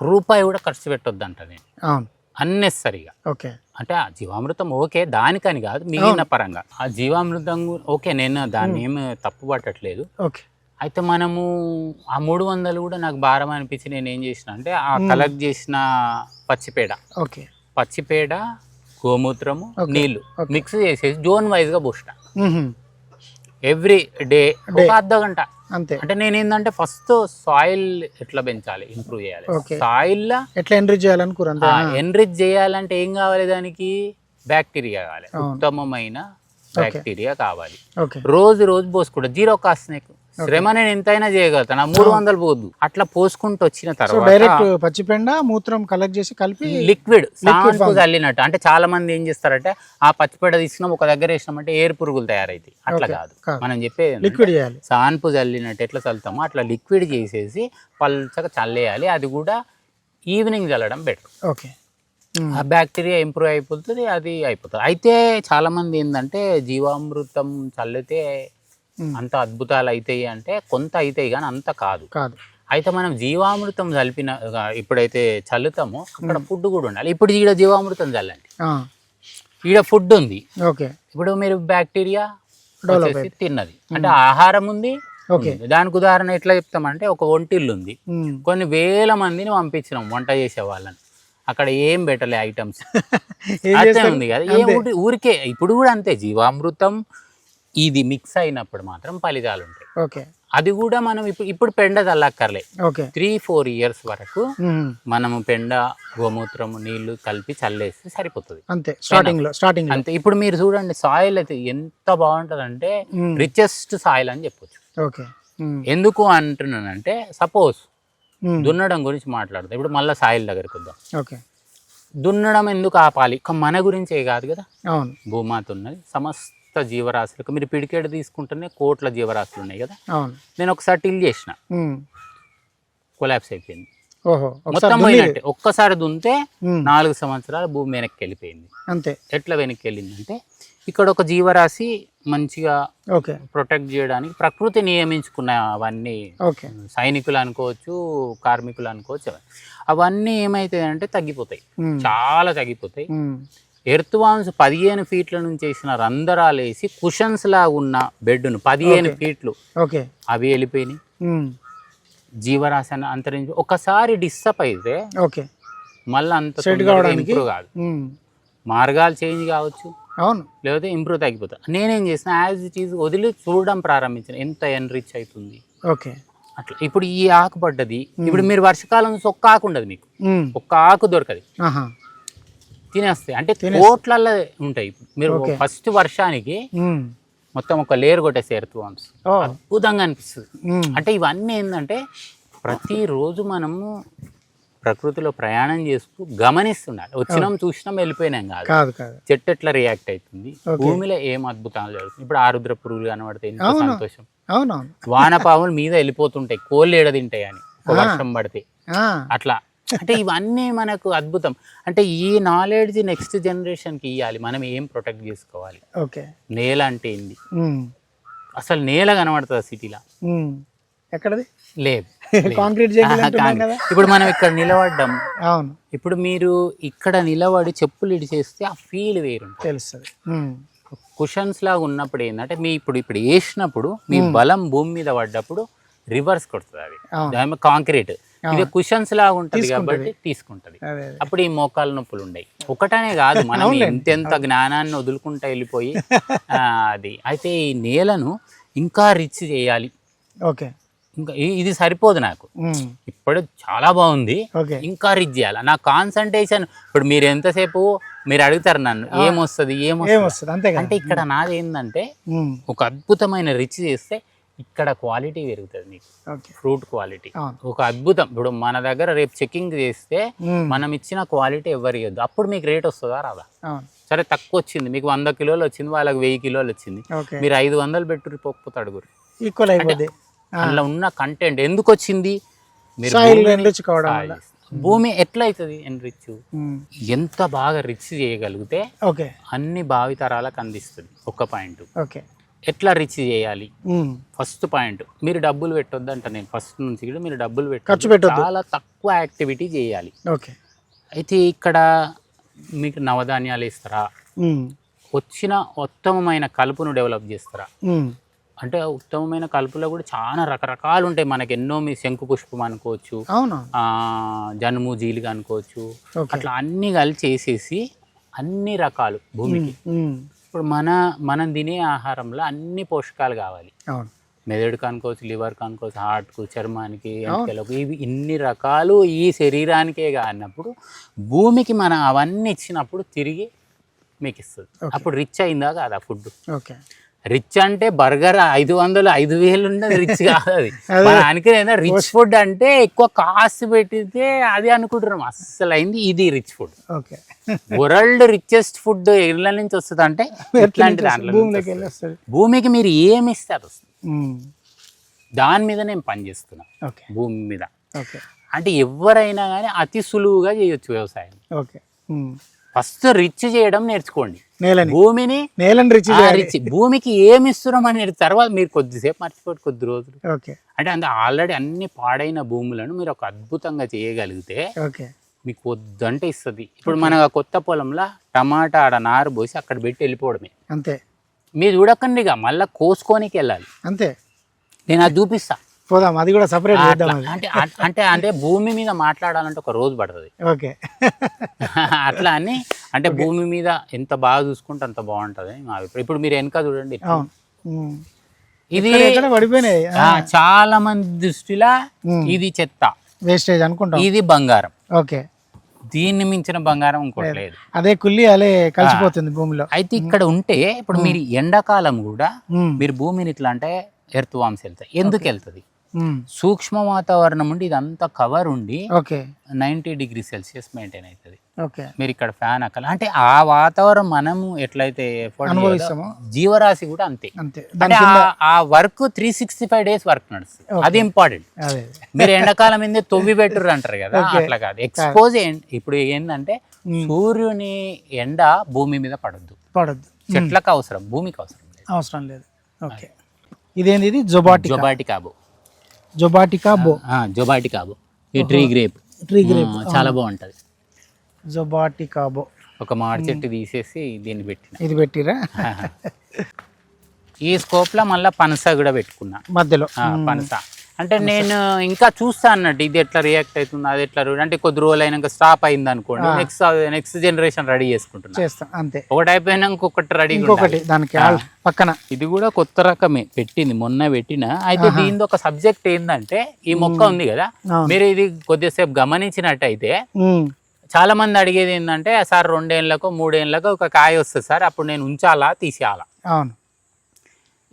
రూపాయి కూడా ఖర్చు పెట్టొద్దు అంట నేను, అవును అన్నెసరిగా. ఓకే అంటే ఆ జీవామృతం ఓకే, దానికని కాదు, మిగిలిన పరంగా ఆ జీవామృతం ఓకే, నేను దాన్ని ఏమి తప్పు పట్టట్లేదు. ఓకే అయితే మనము ఆ 300 కూడా నాకు భారం అనిపించి నేను ఏం చేసిన అంటే, ఆ కలెక్ట్ చేసిన పచ్చిపేడ, ఓకే పచ్చిపేడ, గోమూత్రము, నీళ్లు మిక్స్ చేసేసి జోన్ వైజ్గా పోసిన. ఎవ్రీ డే ఒక అర్ధ గంట అంతే. అంటే నేను ఏంటంటే ఫస్ట్ సాయిల్ ఎట్లా పెంచాలి, ఇంప్రూవ్ చేయాలి. సాయిల్ ఎట్లా ఎన్రిచ్ చేయాలనుకురా? ఎన్రిచ్ చేయాలంటే ఏం కావాలి, దానికి బ్యాక్టీరియా కావాలి, ఉత్తమమైన బ్యాక్టీరియా కావాలి. రోజు రోజు పోసుకుంటా, జీరో కాస్ట్. నీకు శ్రమ నేను ఎంతైనా చేయగలుగుతాను, 300 పోద్దు. అట్లా పోసుకుంటూ వచ్చిన తర్వాత డైరెక్ట్ పచ్చిపెండ మూత్రం కలెక్ట్ చేసి కలిపి లిక్విడ్ సాంపు చల్లినట్టు. అంటే చాలా మంది ఏం చేస్తారంటే, ఆ పచ్చిపేడ తీసుకున్నాం ఒక దగ్గర వేసినామంటే ఏరు పురుగులు తయారైతాయి. అట్లా కాదు, మనం చెప్పేది లిక్విడ్ చేయాలి. సాంపు చల్లినట్టు ఎట్లా చల్లుతామో అట్లా లిక్విడ్ చేసేసి పల్చగా చల్లేయాలి. అది కూడా ఈవినింగ్ చల్లడం బెటర్. ఓకే ఆ బ్యాక్టీరియా ఇంప్రూవ్ అయిపోతుంది, అది అయిపోతుంది. అయితే చాలా మంది ఏంటంటే జీవామృతం చల్లితే అంత అద్భుతాలు అవుతాయి అంటే, కొంత అవుతాయి కానీ అంత కాదు. అయితే మనం జీవామృతం చల్లిన ఇప్పుడైతే చల్లుతామో అక్కడ ఫుడ్ కూడా ఉండాలి. ఇప్పుడు ఈడ జీవామృతం చల్లండి, ఈడ ఫుడ్ ఉంది. ఓకే ఇప్పుడు మీరు బ్యాక్టీరియా తిన్నది అంటే ఆహారం ఉంది. దానికి ఉదాహరణ ఎట్లా చెప్తామంటే, ఒక వంటిల్లు ఉంది, కొన్ని వేల మందిని పంపించినాం వంట చేసే వాళ్ళని, అక్కడ ఏం పెట్టలే ఐటమ్స్ అట్లే ఉంది కదా. ఊరికే ఇప్పుడు కూడా అంతే, జీవామృతం ఇది మిక్స్ అయినప్పుడు మాత్రం ఫలితాలు ఉంటాయి. ఓకే అది కూడా మనం ఇప్పుడు పెండ చల్లక్కర్లే. 3-4 ఇయర్స్ వరకు మనము పెండ, గోమూత్రము, నీళ్లు కలిపి చల్లేస్తే సరిపోతుంది అంతే. స్టార్టింగ్ అంతే. ఇప్పుడు మీరు చూడండి, సాయిల్ అయితే ఎంత బాగుంటది అంటే రిచెస్ట్ సాయిల్ అని చెప్పొచ్చు. ఓకే ఎందుకు అంటున్నానంటే, సపోజ్ దున్నడం గురించి మాట్లాడదాం. ఇప్పుడు మళ్ళీ సాయిల్ దగ్గరికి వద్దాం. ఓకే దున్నడం ఎందుకు ఆపాలి? మన గురించే కాదు కదా, అవును, భూమాత ఉన్నది, సమస్త జీవరాశులకు. మీరు పిడికేడు తీసుకుంటేనే కోట్ల జీవరాశులు ఉన్నాయి కదా. నేను ఒకసారి టిల్ చేసిన, కొలాప్స్ అయిపోయింది, మొత్తం పోయినట్టే. ఒక్కసారి దున్నితే 4 సంవత్సరాలు భూమి వెనక్కి వెళ్ళిపోయింది. అంతే. ఎట్లా వెనక్కి వెళ్ళిందంటే, ఇక్కడ ఒక జీవరాశి మంచిగా ప్రొటెక్ట్ చేయడానికి ప్రకృతి నియమించుకున్న అవన్నీ, సైనికులు అనుకోవచ్చు, కార్మికులు అనుకోవచ్చు, అవన్నీ ఏమైతాయంటే తగ్గిపోతాయి, చాలా తగ్గిపోతాయి. ఎర్త్ వామ్స్ 15 ఫీట్ల నుంచి వేసిన రంధ్రాలు వేసి కుషన్స్ లాగా ఉన్న బెడ్ను 15 ఫీట్లు అవి వెళ్ళిపోయినాయి. జీవరాశి అంతరించి ఒకసారి డిస్టర్బ్ అయితే మళ్ళీ అంత ఇంప్రూవ్ కాదు. మార్గాలు చేంజ్ కావచ్చు, అవును, లేకపోతే ఇంప్రూవ్ తగ్గిపోతుంది. నేనేం చేసిన, యాజ్ ఇట్ ఈజ్ వదిలి చూడడం ప్రారంభించిన, ఎంత ఎన్రిచ్ అవుతుంది. అట్లా ఇప్పుడు ఈ ఆకు పడ్డది. ఇప్పుడు మీరు వర్షకాలం నుంచి ఒక్క ఆకు ఉండదు, మీకు ఒక్క ఆకు దొరకదు, తినేస్తాయి. అంటే కోట్లల్లో ఉంటాయి. మీరు ఫస్ట్ వర్షానికి మొత్తం ఒక లేయర్ కొట్టేసి ఎర్త్ వామ్స్ అద్భుతంగా అనిపిస్తుంది. అంటే ఇవన్నీ ఏంటంటే, ప్రతిరోజు మనము ప్రకృతిలో ప్రయాణం చేస్తూ గమనిస్తుండాలి. వచ్చినాం, చూసినాం, వెళ్ళిపోయినాం కాదు. చెట్టు ఎట్లా రియాక్ట్ అవుతుంది, భూమిలో ఏం అద్భుతాలు జరుగుతుంది. ఇప్పుడు ఆరుద్ర పురుగులు కనబడితే ఎంత సంతోషం. వానపాములు మీద వెళ్ళిపోతుంటాయి, కోళ్ళు ఏడ తింటాయి అని వర్షం పడితే. అట్లా అంటే ఇవన్నీ మనకు అద్భుతం. అంటే ఈ నాలెడ్జ్ నెక్స్ట్ జనరేషన్కి ఇవ్వాలి. మనం ఏం ప్రొటెక్ట్ చేసుకోవాలి, నేల అంటే ఏంది, అసలు నేల కనబడుతుంది సిటీలో, ఎక్కడది లేదు, కాంక్రీట్. ఇప్పుడు మనం ఇక్కడ నిలబడ్డాం, ఇప్పుడు మీరు ఇక్కడ నిలబడి చెప్పులు ఇడిచేస్తే ఆ ఫీల్ వేరు తెలుస్తుంది. కుషన్స్ లాగా ఉన్నప్పుడు ఏంటంటే, మీ ఇప్పుడు వేసినప్పుడు మీ బలం భూమి మీద పడ్డప్పుడు రివర్స్ కొడుతుంది. అది కాంక్రీట్, ఇది కుషన్స్ లాగా ఉంటుంది కాబట్టి తీసుకుంటది. అప్పుడు ఈ మోకాలు నొప్పులు ఉండయి. ఒకటనే కాదు, మనం ఎంతెంత జ్ఞానాన్ని వదులుకుంటా వెళ్ళిపోయి అది. అయితే ఈ నేలను ఇంకా రిచ్ చేయాలి. ఇంకా ఇది సరిపోదు నాకు, ఇప్పుడు చాలా బాగుంది, ఓకే ఇంకా రిచ్ చేయాలి. నా కాన్సన్ట్రేషన్ ఇప్పుడు మీరు ఎంతసేపు మీరు అడుగుతారు నన్ను ఏమొస్తుంది ఏమొస్తుంది అంతే కదా. అంటే ఇక్కడ నాది ఏంటంటే ఒక అద్భుతమైన రిచ్ చేస్తే ఇక్కడ క్వాలిటీ పెరుగుతుంది నీకు, ఓకే ఫ్రూట్ క్వాలిటీ అవును. ఒక అద్భుతం. ఇప్పుడు మన దగ్గర రేపు చెకింగ్ చేస్తే మనం ఇచ్చిన క్వాలిటీ ఎవరు ఇవ్వద్దు, అప్పుడు మీకు రేట్ వస్తుందా రాదా? అవును సరే తక్కువ వచ్చింది మీకు 100 కిలోలు వచ్చింది, వాళ్ళకి 1000 కిలోలు వచ్చింది, ఓకే మీరు 500 పెట్టుకుని పోకపోతే అడుగురు. ఈక్వల్ అయిపోద్ది. అందులో ఉన్న కంటెంట్ ఎందుకు వచ్చింది, మీరు సాయిల్ ఎన్రిచ్ కావడం వల్ల. భూమి ఎట్లా అవుతుంది ఎన్రిచ్, ఎంత బాగా రిచ్ చేయగలిగితే ఓకే అన్ని భావితరాలకు అందిస్తుంది. ఒక పాయింట్. ఓకే ఎట్లా రిచ్ చేయాలి, ఫస్ట్ పాయింట్ మీరు డబ్బులు పెట్టొద్దు అంట. నేను ఫస్ట్ నుంచి కూడా మీరు డబ్బులు ఖర్చు పెట్టొద్దు, చాలా తక్కువ యాక్టివిటీ చేయాలి. ఓకే అయితే ఇక్కడ మీకు నవధాన్యాలు ఇస్తారా, వచ్చిన ఉత్తమమైన కలుపును డెవలప్ చేస్తారా? అంటే ఉత్తమమైన కలుపులో కూడా చాలా రకరకాలు ఉంటాయి మనకి, ఎన్నో మీ శంకు పుష్పం అనుకోవచ్చు, జనుము జీలిగా అనుకోవచ్చు, అట్లా అన్ని కలిసి చేసేసి అన్ని రకాలు భూమికి. ఇప్పుడు మనం తినే ఆహారంలో అన్ని పోషకాలు కావాలి, మెదడుకు అనుకోవచ్చు, లివర్కి అనుకోవచ్చు, హార్ట్కు, చర్మానికి, ఎంటికలకు, ఇవి ఇన్ని రకాలు ఈ శరీరానికే కానప్పుడు భూమికి మనం అవన్నీ ఇచ్చినప్పుడు తిరిగి మీకు ఇస్తుంది. అప్పుడు రిచ్ అయిందా కాదా ఫుడ్? ఓకే రిచ్ అంటే బర్గర్ 500 5,000 ఉన్నది రిచ్ కాదు. అది మన అనుకునే రిచ్ ఫుడ్ అంటే ఎక్కువ కాస్ట్ పెట్టితే అది అనుకుంటున్నాం, అస్సలు అయింది ఇది rich food. Okay world richest food ఇళ్ళ నుంచి వస్తుంది అంటే ఇట్లాంటి దాంట్లో భూమికి మీరు ఏమి ఇస్తే అది వస్తుంది. దాని మీద నేను పనిచేస్తున్నా భూమి మీద. అంటే ఎవరైనా కానీ అతి సులువుగా చేయొచ్చు వ్యవసాయం. ఓకే ఫస్ట్ రిచ్ చేయడం నేర్చుకోండి, భూమిని రిచ్ భూమికి ఏమి ఇస్తున్నాం అనేది తర్వాత మీరు కొద్దిసేపు మర్చిపోయి కొద్ది రోజులు. అంటే ఆల్రెడీ అన్ని పాడైన భూములను మీరు ఒక అద్భుతంగా చేయగలిగితే మీకు వద్దంటే ఇస్తుంది. ఇప్పుడు మన కొత్త పొలంలో టమాటా ఆడ నారు పోసి అక్కడ పెట్టి వెళ్ళిపోవడమే అంతే. మీరు చూడకండి ఇక మళ్ళీ కోసుకోనికి వెళ్ళాలి అంతే. నేను అది చూపిస్తా, పోదాం, అది కూడా సపరేట్ చేద్దాం. అంటే అంటే భూమి మీద మాట్లాడాలంటే ఒక రోజు పడుతుంది. ఓకే అట్లా అని అంటే భూమి మీద ఎంత బాగా చూసుకుంటే అంత బాగుంటుంది మా అభిప్రాయం. ఇప్పుడు మీరు వెనక చూడండి, ఇది పడిపోయినాయి చాలా మంది దృష్టిలో ఇది చెత్త వేస్టేజ్ అనుకుంటాం, ఇది బంగారం. ఓకే దీన్ని మించిన బంగారం ఇంకోటి లేదు. అదే కుళ్ళి అలే కలిసిపోతుంది భూమిలో. అయితే ఇక్కడ ఉంటే ఇప్పుడు మీరు ఎండాకాలం కూడా మీరు భూమిని ఇట్లా అంటే ఎర్త్ వామ్స్ వెళ్తాయి. ఎందుకు వెళ్తుంది? సూక్ష్మ వాతావరణం ఉండి ఇదంతా కవర్ ఉండి 90 డిగ్రీ సెల్సియస్ మెయింటైన్ అవుతుంది. మీరు ఇక్కడ ఫ్యాన్ అక్కల అంటే ఆ వాతావరణం మనము ఎట్లయితే అనుభవిస్తామో జీవరాశి కూడా అంతే. అంటే ఆ వర్క్ 365 డేస్ వర్క్ నడుస్తుంది, అది ఇంపార్టెంట్. మీరు ఎండాకాలం ఏంది తొవ్వి పెట్టుర్రు అంటారు కదా, అట్లా కాదు. ఎక్స్పోజ్ ఇప్పుడు ఏంటంటే సూర్యుని ఎండ భూమి మీద పడద్దు, చెట్లకు అవసరం, భూమికి అవసరం లేదు. ఓకే ఇదేంది? ఇది జొబాటికాబో. జొబాటికాబో ఈ ట్రీ గ్రేప్ చాలా బాగుంటది. జొబాటికాబో ఒక మాడి చెట్టు తీసేసి దీన్ని పెట్టిన, ఇది పెట్టిరా. ఈ స్కోప్ లో మళ్ళీ పనస కూడా పెట్టుకున్నా మధ్యలో. పనస అంటే నేను ఇంకా చూస్తా అన్నట్టు ఇది ఎట్లా రియాక్ట్ అవుతుంది, అది ఎట్లా అంటే కొద్ది రోజులు అయినాక స్టాప్ అయింది అనుకోండి, నెక్స్ట్ జనరేషన్ రెడీ చేసుకుంటున్నా. అంతే, ఒకటి అయిపోయినా ఇంకొకటి రెడీ, ఇంకొకటి దానికి పక్కన. ఇది కూడా కొత్త రకమే పెట్టింది, మొన్న పెట్టిన. అయితే దీని ఒక సబ్జెక్ట్ ఏంటంటే ఈ మొక్క ఉంది కదా, మీరు ఇది కొద్దిసేపు గమనించినట్టయితే చాలా మంది అడిగేది ఏంటంటే సార్ 2 ఏళ్ళకో 3 ఏళ్ళకో ఒక కాయ వస్తుంది సార్, అప్పుడు నేను ఉంచాలా తీసేయాలా? అవును,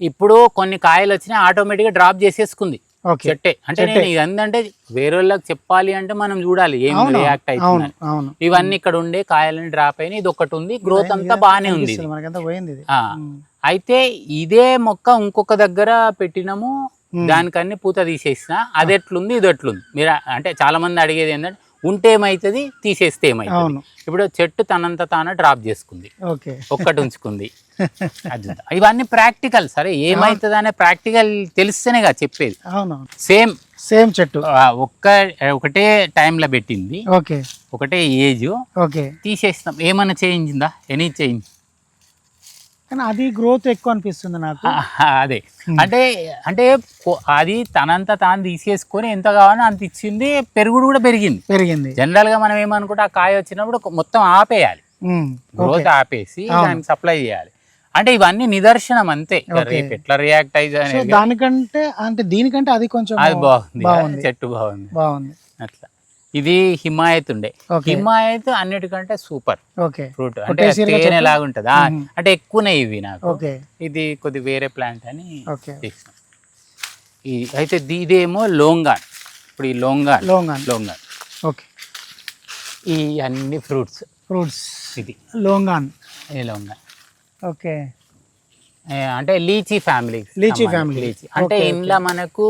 ఇప్పుడు కొన్ని కాయలు వచ్చినా ఆటోమేటిక్గా డ్రాప్ చేసేసుకుంది చెట్టే. అంటే నేను ఇదంటే వేరే వాళ్ళకి చెప్పాలి అంటే మనం చూడాలి ఏం రియాక్ట్ అవుతుంది. ఇవన్నీ ఇక్కడ ఉండే కాయలని డ్రాప్ అయినా ఇది ఒకటి ఉంది, గ్రోత్ అంతా బాగానే ఉంది. అయితే ఇదే మొక్క ఇంకొక దగ్గర పెట్టినాము, దానికన్నీ పూత తీసేసిన, అది ఎట్లుంది ఇది ఎట్లుంది. మీరు అంటే చాలా మంది అడిగేది ఏంటంటే ఉంటే ఏమైతుంది తీసేస్తే ఏమైతుంది. ఇప్పుడు చెట్టు తనంత తాన డ్రాప్ చేసుకుంది, ఒక్కటి ఉంచుకుంది. ఇవన్నీ ప్రాక్టికల్. సరే ఏమైతుంది అనే ప్రాక్టికల్ తెలిస్తేనే కదా చెప్పేది. సేమ్ చెట్టు ఒకటే టైంలో పెట్టింది, ఒకటే ఏజ్, తీసేస్తాం. ఏమైనా చేంజ్ ఉందా? Any change? అది గ్రోత్ ఎక్కువ అనిపిస్తుంది నాకు. అదే అంటే అంటే అది తనంత తాను తీసేసుకొని ఎంత కావాలో అంత ఇచ్చింది, పెరుగుడు కూడా పెరిగింది. జనరల్ గా మనం ఏమనుకుంటే ఆ కాయ వచ్చినప్పుడు మొత్తం ఆపేయాలి, గ్రోత్ ఆపేసి దానికి సప్లై చేయాలి. అంటే ఇవన్నీ నిదర్శనం అంతే. రేపు ఎట్లా రియాక్ట్ సో అయితే దానికంటే అంటే దీనికంటే అది కొంచెం అది బాగుంది, బాగుంది. చెట్టు బాగుంది బాగుంది. అట్లా. ఇది హిమాయత్ ఉండే. Okay. హిమాయత్ అన్నిటికంటే సూపర్ ఓకే ఫ్రూట్, అంటే కొట్టేసిరుగా తేనె చెట్టు? లాగుంటది. అంటే ఎక్కువనే ఇవి నాకు. ఓకే ఇది కొద్ది వేరే ప్లాంట్ అని ఓకే తీసిన. అయితే ఇదేమో లోంగాన్. ఇప్పుడు ఈ లోంగాన్ లోంగాన్ ఓకే ఈ అన్ని ఫ్రూట్స్ ఫ్రూట్స్ ఇది లోంగాన్ ఈ లోంగాన్ ఓకే అంటే lychee family. Lychee family. Lychee అంటే Okay, ఇంట్లో మనకు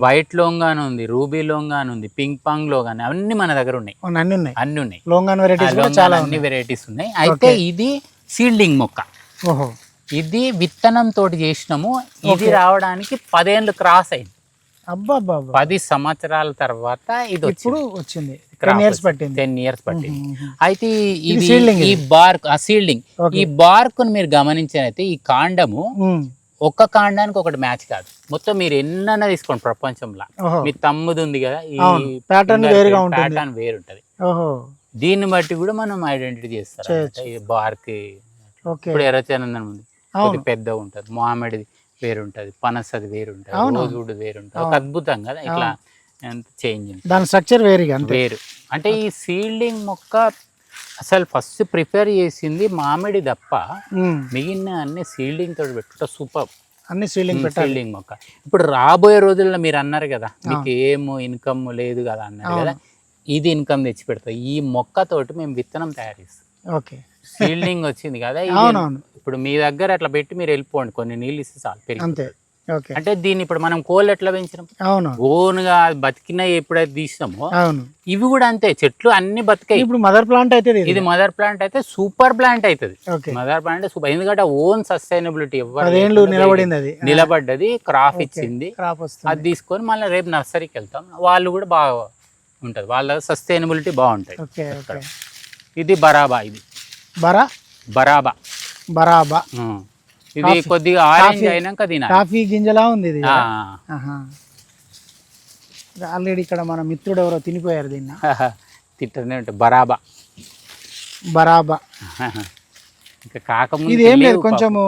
వైట్ లోంగాన్ ఉంది, రూబీ లోంగాన్ ఉంది, పింక్ పాంగ్ లోంగాన్, అన్ని మన దగ్గర ఉన్నాయి. అన్ని ఉన్నాయి. అన్ని ఉన్నాయి. లోంగాన్ వెరైటీస్ కూడా లోంగాన్ చాలా అన్ని ఉన్నాయి. వెరైటీస్ ఉన్నాయి. అయితే ఇది సీడ్లింగ్ మొక్క. ఓహో ఇది విత్తనం తోటి చేసినాము. ఇది రావడానికి 10 ఏళ్ళు క్రాస్ అయింది. అబ్బా అబ్బా 10 సంవత్సరాల తర్వాత ఇది ఇప్పుడు వచ్చింది. Crop 10 years వచ్చింది. పట్టింది. 10 years పట్టింది. అయితే ఇది seedling ఈ బార్క్ ఆ సీడ్లింగ్ Okay. ఈ బార్క్ మీరు గమనించినైతే ఈ కాండము మ్మ్. ఒక్క కాండానికి ఒకటి మ్యాచ్ కాదు. మొత్తం మీరు ఎన్నైనా తీసుకోండి ప్రపంచంలో. ఓహో మీ తమ్ముది ఉంది కదా, ఈ అవును. Pattern వేరుగా ఉంటుంది. ప్యాటర్న్ వేరుంటది. ఓహో దీన్ని బట్టి కూడా మనం ఐడెంటిటీ చేస్తారు. చేయొచ్చు. ఈ బార్క్ ఓకే ఇప్పుడు ఎర్రచందనం ఉంది, అవును. కొద్ది పెద్ద ఉంటది. మామిడిది వేరుంటది, పనసది వేరుంటది, అవును. రోజువుడ్ వేరుంటది. ఒక అద్భుతం కదా ఇట్లా చేంజ్ దాని స్ట్రక్చర్ వేరుగా అంతే. వేరు. అంటే ఈ సీడ్లింగ్ మొక్క అసలు ఫస్ట్ ప్రిపేర్ చేసింది మామిడి తప్ప మ్మ్. మిగిలిన అన్ని సీల్డింగ్ తోటి పెట్టుకుంటే సూపర్. అన్ని సీలింగ్ పెట్టాలి. సీల్డింగ్ మొక్క ఇప్పుడు రాబోయే రోజుల్లో మీరు అన్నారు కదా మీకు ఏమో ఇన్కమ్ లేదు కదా అన్నారు కదా, ఇది ఇన్కమ్ తెచ్చి పెడతాయి. ఈ మొక్కతోటి మేము విత్తనం తయారు చేస్తాం. ఓకే సీల్డింగ్ వచ్చింది కదా, ఇది అవునవును ఇప్పుడు మీ దగ్గర అట్లా పెట్టి మీరు వెళ్ళిపోండి, కొన్ని నీళ్ళు ఇస్తే చాలు పెరిగి. అంతే. ఓకే అంటే దీన్ని ఇప్పుడు మనం కోళ్ళు ఎట్లా పెంచినాం, అవును ఓన్గా బతికిన ఎప్పుడైతే తీసినామో అవును. ఇవి కూడా అంతే, చెట్లు అన్ని బతికాయి. ఇప్పుడు మదర్ ప్లాంట్ అయితే ఇది మదర్ ప్లాంట్ అయితే సూపర్ ప్లాంట్ అవుతుంది. ఓకే మదర్ ప్లాంట్ సూపర్, ఎందుకంటే ఓన్ సస్టైనబిలిటీ 10 ఏళ్ళు నిలబడింది అది. నిలబడ్డది, క్రాప్ ఇచ్చింది. క్రాప్ వస్తుంది. అది తీసుకొని మళ్ళీ రేపు నర్సరీకి వెళ్తాం, వాళ్ళు కూడా బాగా ఉంటుంది, వాళ్ళ సస్టైనబిలిటీ బాగుంటుంది. ఓకే ఓకే ఇది బరాబా, ఇది బరాబా బరాబా. ఇది కొద్దిగా ఆరెంజ్ అయినాక తినాలి. కాఫీ గింజలా ఉంది ఇది. ఆ. ఆల్రెడీ ఇక్కడ మన మిత్రుడు ఎవరో తినిపోయారు దీన్ని. తిట్టనే ఉంటుంది బరాబా బరాబా. ఇంకా కాకముందు ఇది ఏం లేదు, కొంచెము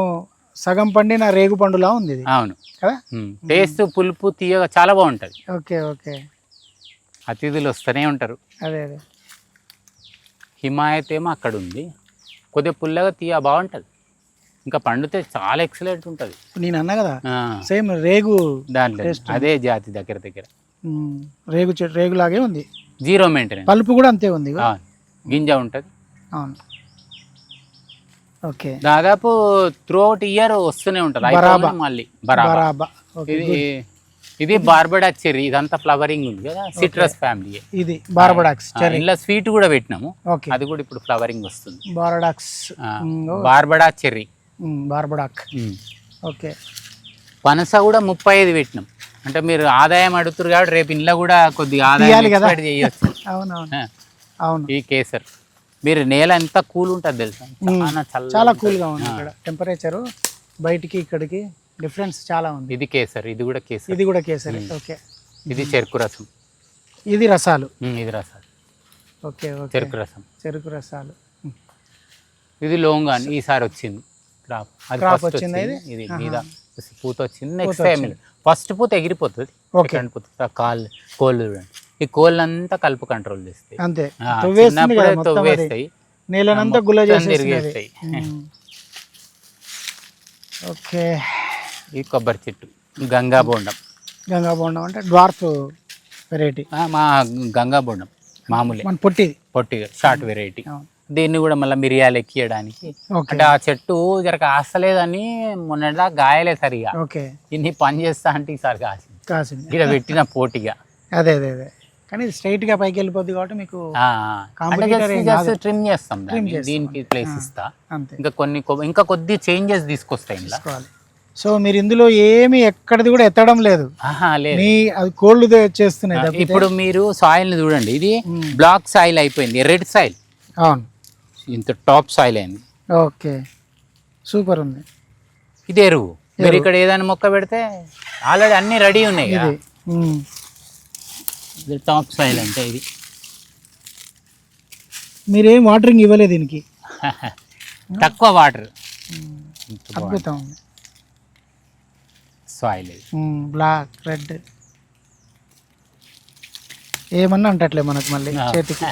సగం పండిన రేగు పండులా ఉంది ఇది. అవును కదా. టేస్ట్ పులుపు తీయగా చాలా బాగుంటది. ఓకే ఓకే అతిథులు వస్తూనే ఉంటారు. అదే అదే. హిమాయత్ ఏమో అక్కడ ఉంది, కొద్దిగా పుల్లగా తీయ బాగుంటది, ఇంకా పండితే చాలా ఎక్సలెంట్ ఉంటుంది. నేను అన్నా కదా సేమ్ రేగు దాంట్లో అదే జాతి దగ్గర దగ్గర రేగు చెట్టు రేగులాగే ఉంది. జీరో మెయింటెనెన్స్, పలుపు కూడా అంతే ఉంది. గింజ ఉంటుంది. అవును ఓకే. దాదాపు త్రూఅవుట్ ఇయర్ వస్తూనే ఉంటుంది. బరాబా. మళ్ళీ బరాబా. బరాబా. ఓకే. ఇది బార్బడా చెర్రీ, ఇదంతా ఫ్లవరింగ్ ఉంది కదా, సిట్రస్ ఫ్యామిలీ. ఇది బార్బడాక్స్ చెర్రీ. ఇలా స్వీట్ కూడా పెట్టినాము, ఓకే. అది కూడా ఇప్పుడు ఫ్లవరింగ్ వస్తుంది. బార్బడాక్స్ బార్బడా చెర్రీ, బార్బడాక్. ఓకే. పనస కూడా 35 పెట్టినాం. అంటే మీరు ఆదాయం అడుగుతారు కాబట్టి రేపు ఇంట్లో కూడా కొద్దిగా ఆదాయం తీయాలి కదా. ఎక్స్పెక్ట్ చేయొచ్చు. అవునవును అవును. ఈ కేసర్ మీరు నేల ఎంత కూల్ ఉంటుంది తెలుసా, చాలా కూల్గా ఉంది ఇక్కడ. టెంపరేచర్ బయటికి ఇక్కడికి డిఫరెన్స్ చాలా ఉంది. ఇది కేసర్, ఇది కూడా కేసర్, ఇది కూడా కేసరి. ఓకే. ఇది చెరుకు రసం, ఇది రసాలు. ఇది రసాలు. Okay okay. చెరుకు రసం, చెరుకు రసాలు. ఇది లోంగాన్ ఈసారి వచ్చింది క్రాప్. అది క్రాప్ ఫస్ట్ వచ్చిందా వచ్చింది. ఇది? ఇది మీద పూత వచ్చింది. నెక్స్ట్ టైం ఫస్ట్ పూత ఎగిరిపోతుంది, సెకండ్ పూత కోళ్ళు చూడండి, ఈ కోళ్ళు అంతా కలుపు కంట్రోల్ చేస్తాయి. అంతే చిన్నప్పుడే తవ్వేస్తాయి, నేలనంతా గుల్ల చేసి తిరిగేస్తాయి. ఓకే. ఈ కొబ్బరి చెట్టు గంగా బోండం. గంగా బోండం అంటే డ్వార్ఫ్ వెరైటీ. మా గంగా బోండం మామూలు మన పొట్టిది షార్ట్ వెరైటీ. దీన్ని కూడా మళ్ళీ మిరియాలు ఎక్కియడానికి. ఓకే. అంటే ఆ చెట్టు జర కాస్తలేదని మొన్నటిదా గాయలే సరిగా, ఓకే. ఇన్ని పని చేస్తా అంటే ఈసారి కాసింది ఇక్కడ పెట్టిన పోటీగా. అదే అదే అదే. కానీ స్ట్రైట్ గా పైకి వెళ్ళిపోద్ది కాబట్టి మీకు ట్రిమ్ చేస్తాం దీనికి ప్లేస్ ఇస్తా. అంతే. ఇంకా కొద్ది చేంజెస్ తీసుకొస్తాయి ఇలా. సో మీరు ఇందులో ఏమి ఎక్కడిది కూడా ఎత్తడం లేదు, లేదు, మీ అది కోళ్ళు చేస్తున్నాయి. ఇప్పుడు మీరు సాయిల్ ని చూడండి, ఇది బ్లాక్ సాయిల్ అయిపోయింది, రెడ్ సాయిల్. అవును, ఇంత టాప్ సాయిల్ అయింది. ఓకే, సూపర్ ఉంది. ఇది ఎరువు. మీరు ఇక్కడ ఏదైనా మొక్క పెడితే ఆల్రెడీ అన్ని రెడీ ఉన్నాయి కదా. ఇది టాప్ సాయిల్ అంటే ఇది. మీరేం వాటరింగ్ ఇవ్వలేదు దీనికి? తక్కువ వాటర్, అద్భుతం ఉంది. సాయిల్ ఇది. బ్లాక్ రెడ్ ఏమన్నా అంటట్లే మనకు మళ్ళీ చేతికి.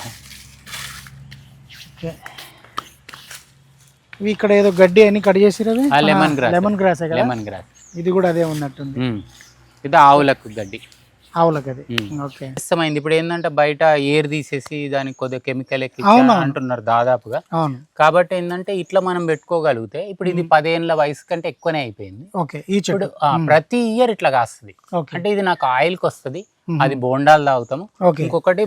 ఓకే. ఇవి ఇక్కడ ఏదో గడ్డి అని కట్ చేసిరు అవి లెమన్ గ్రాస్. లెమన్ గ్రాస్ కదా, లెమన్ గ్రాస్. ఇది కూడా అదే ఉన్నట్టుంది. ఇది ఆవులకు గడ్డి. ఆవులకు అది. ఓకే. ఇష్టమైంది. ఇప్పుడు ఏంటంటే బయట ఏర్ తీసేసి దానికి కొద్దిగా కెమికల్ ఎక్కి అంటున్నారు దాదాపుగా. అవును. కాబట్టి ఏంటంటే ఇట్లా మనం పెట్టుకోగలిగితే ఇప్పుడు ఇది 10 ఏళ్ళ వయసు కంటే ఎక్కువనే అయిపోయింది. ఓకే. ఈ చెట్టు ప్రతి ఇయర్ ఇట్లా కాస్తుంది. అంటే ఇది నాకు ఆయిల్కి వస్తుంది, అది బోండాలు తాగుతాము, ఇంకొకటి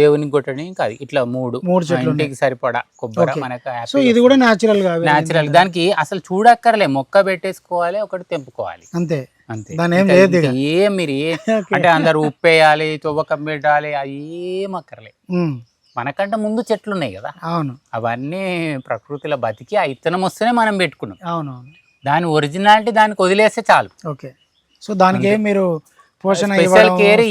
దేవునికి కొట్టడానికి. అది ఇట్లా మూడు చెట్లు, ఇంటికి సరిపడా కొబ్బరి మనకు. సో ఇది కూడా న్యాచురల్ గా, న్యాచురల్. దానికి అసలు చూడక్కర్లే, మొక్క పెట్టేసుకోవాలి, ఒకటి తెంపుకోవాలి, అంతే. ఏం మీరు అంటే అందరు ఉప్పేయాలి, తవ్వకం పెట్టాలి, అది ఏం అక్కర్లే. మనకంటే ముందు చెట్లు ఉన్నాయి కదా. అవును. అవన్నీ ప్రకృతిలో బతికి ఆ ఇత్తనం వస్తేనే మనం పెట్టుకున్నాం. అవును. దాని ఒరిజినాలిటీ దానికి వదిలేస్తే చాలు. ఓకే. సో దానికి మీరు పోషణ స్పెషల్ కేర్,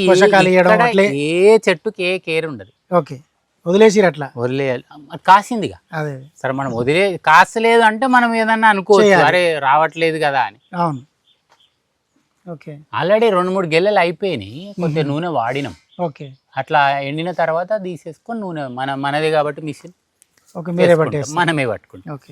ఏ చెట్టుకి ఏ కేర్ ఉండదు. ఓకే. వదిలేసి అట్లా వదిలేయాలి. కాసిందిగా అదే సరే, మనం కాసలేదు అంటే మనం ఏదన్నా అనుకోవచ్చు, అరే రావట్లేదు కదా అని. అవును. ఓకే. ఆల్రెడీ 2-3 గెల్లెలు అయిపోయినాయి, కొంచెం నూనె వాడినాం. ఓకే. అట్లా ఎండిన తర్వాత తీసేసుకొని నూనె మనదే కాబట్టి మిషన్ ఓకే, మీరే పట్టేస్తాం, మనమే పట్టుకుంటాం. ఓకే.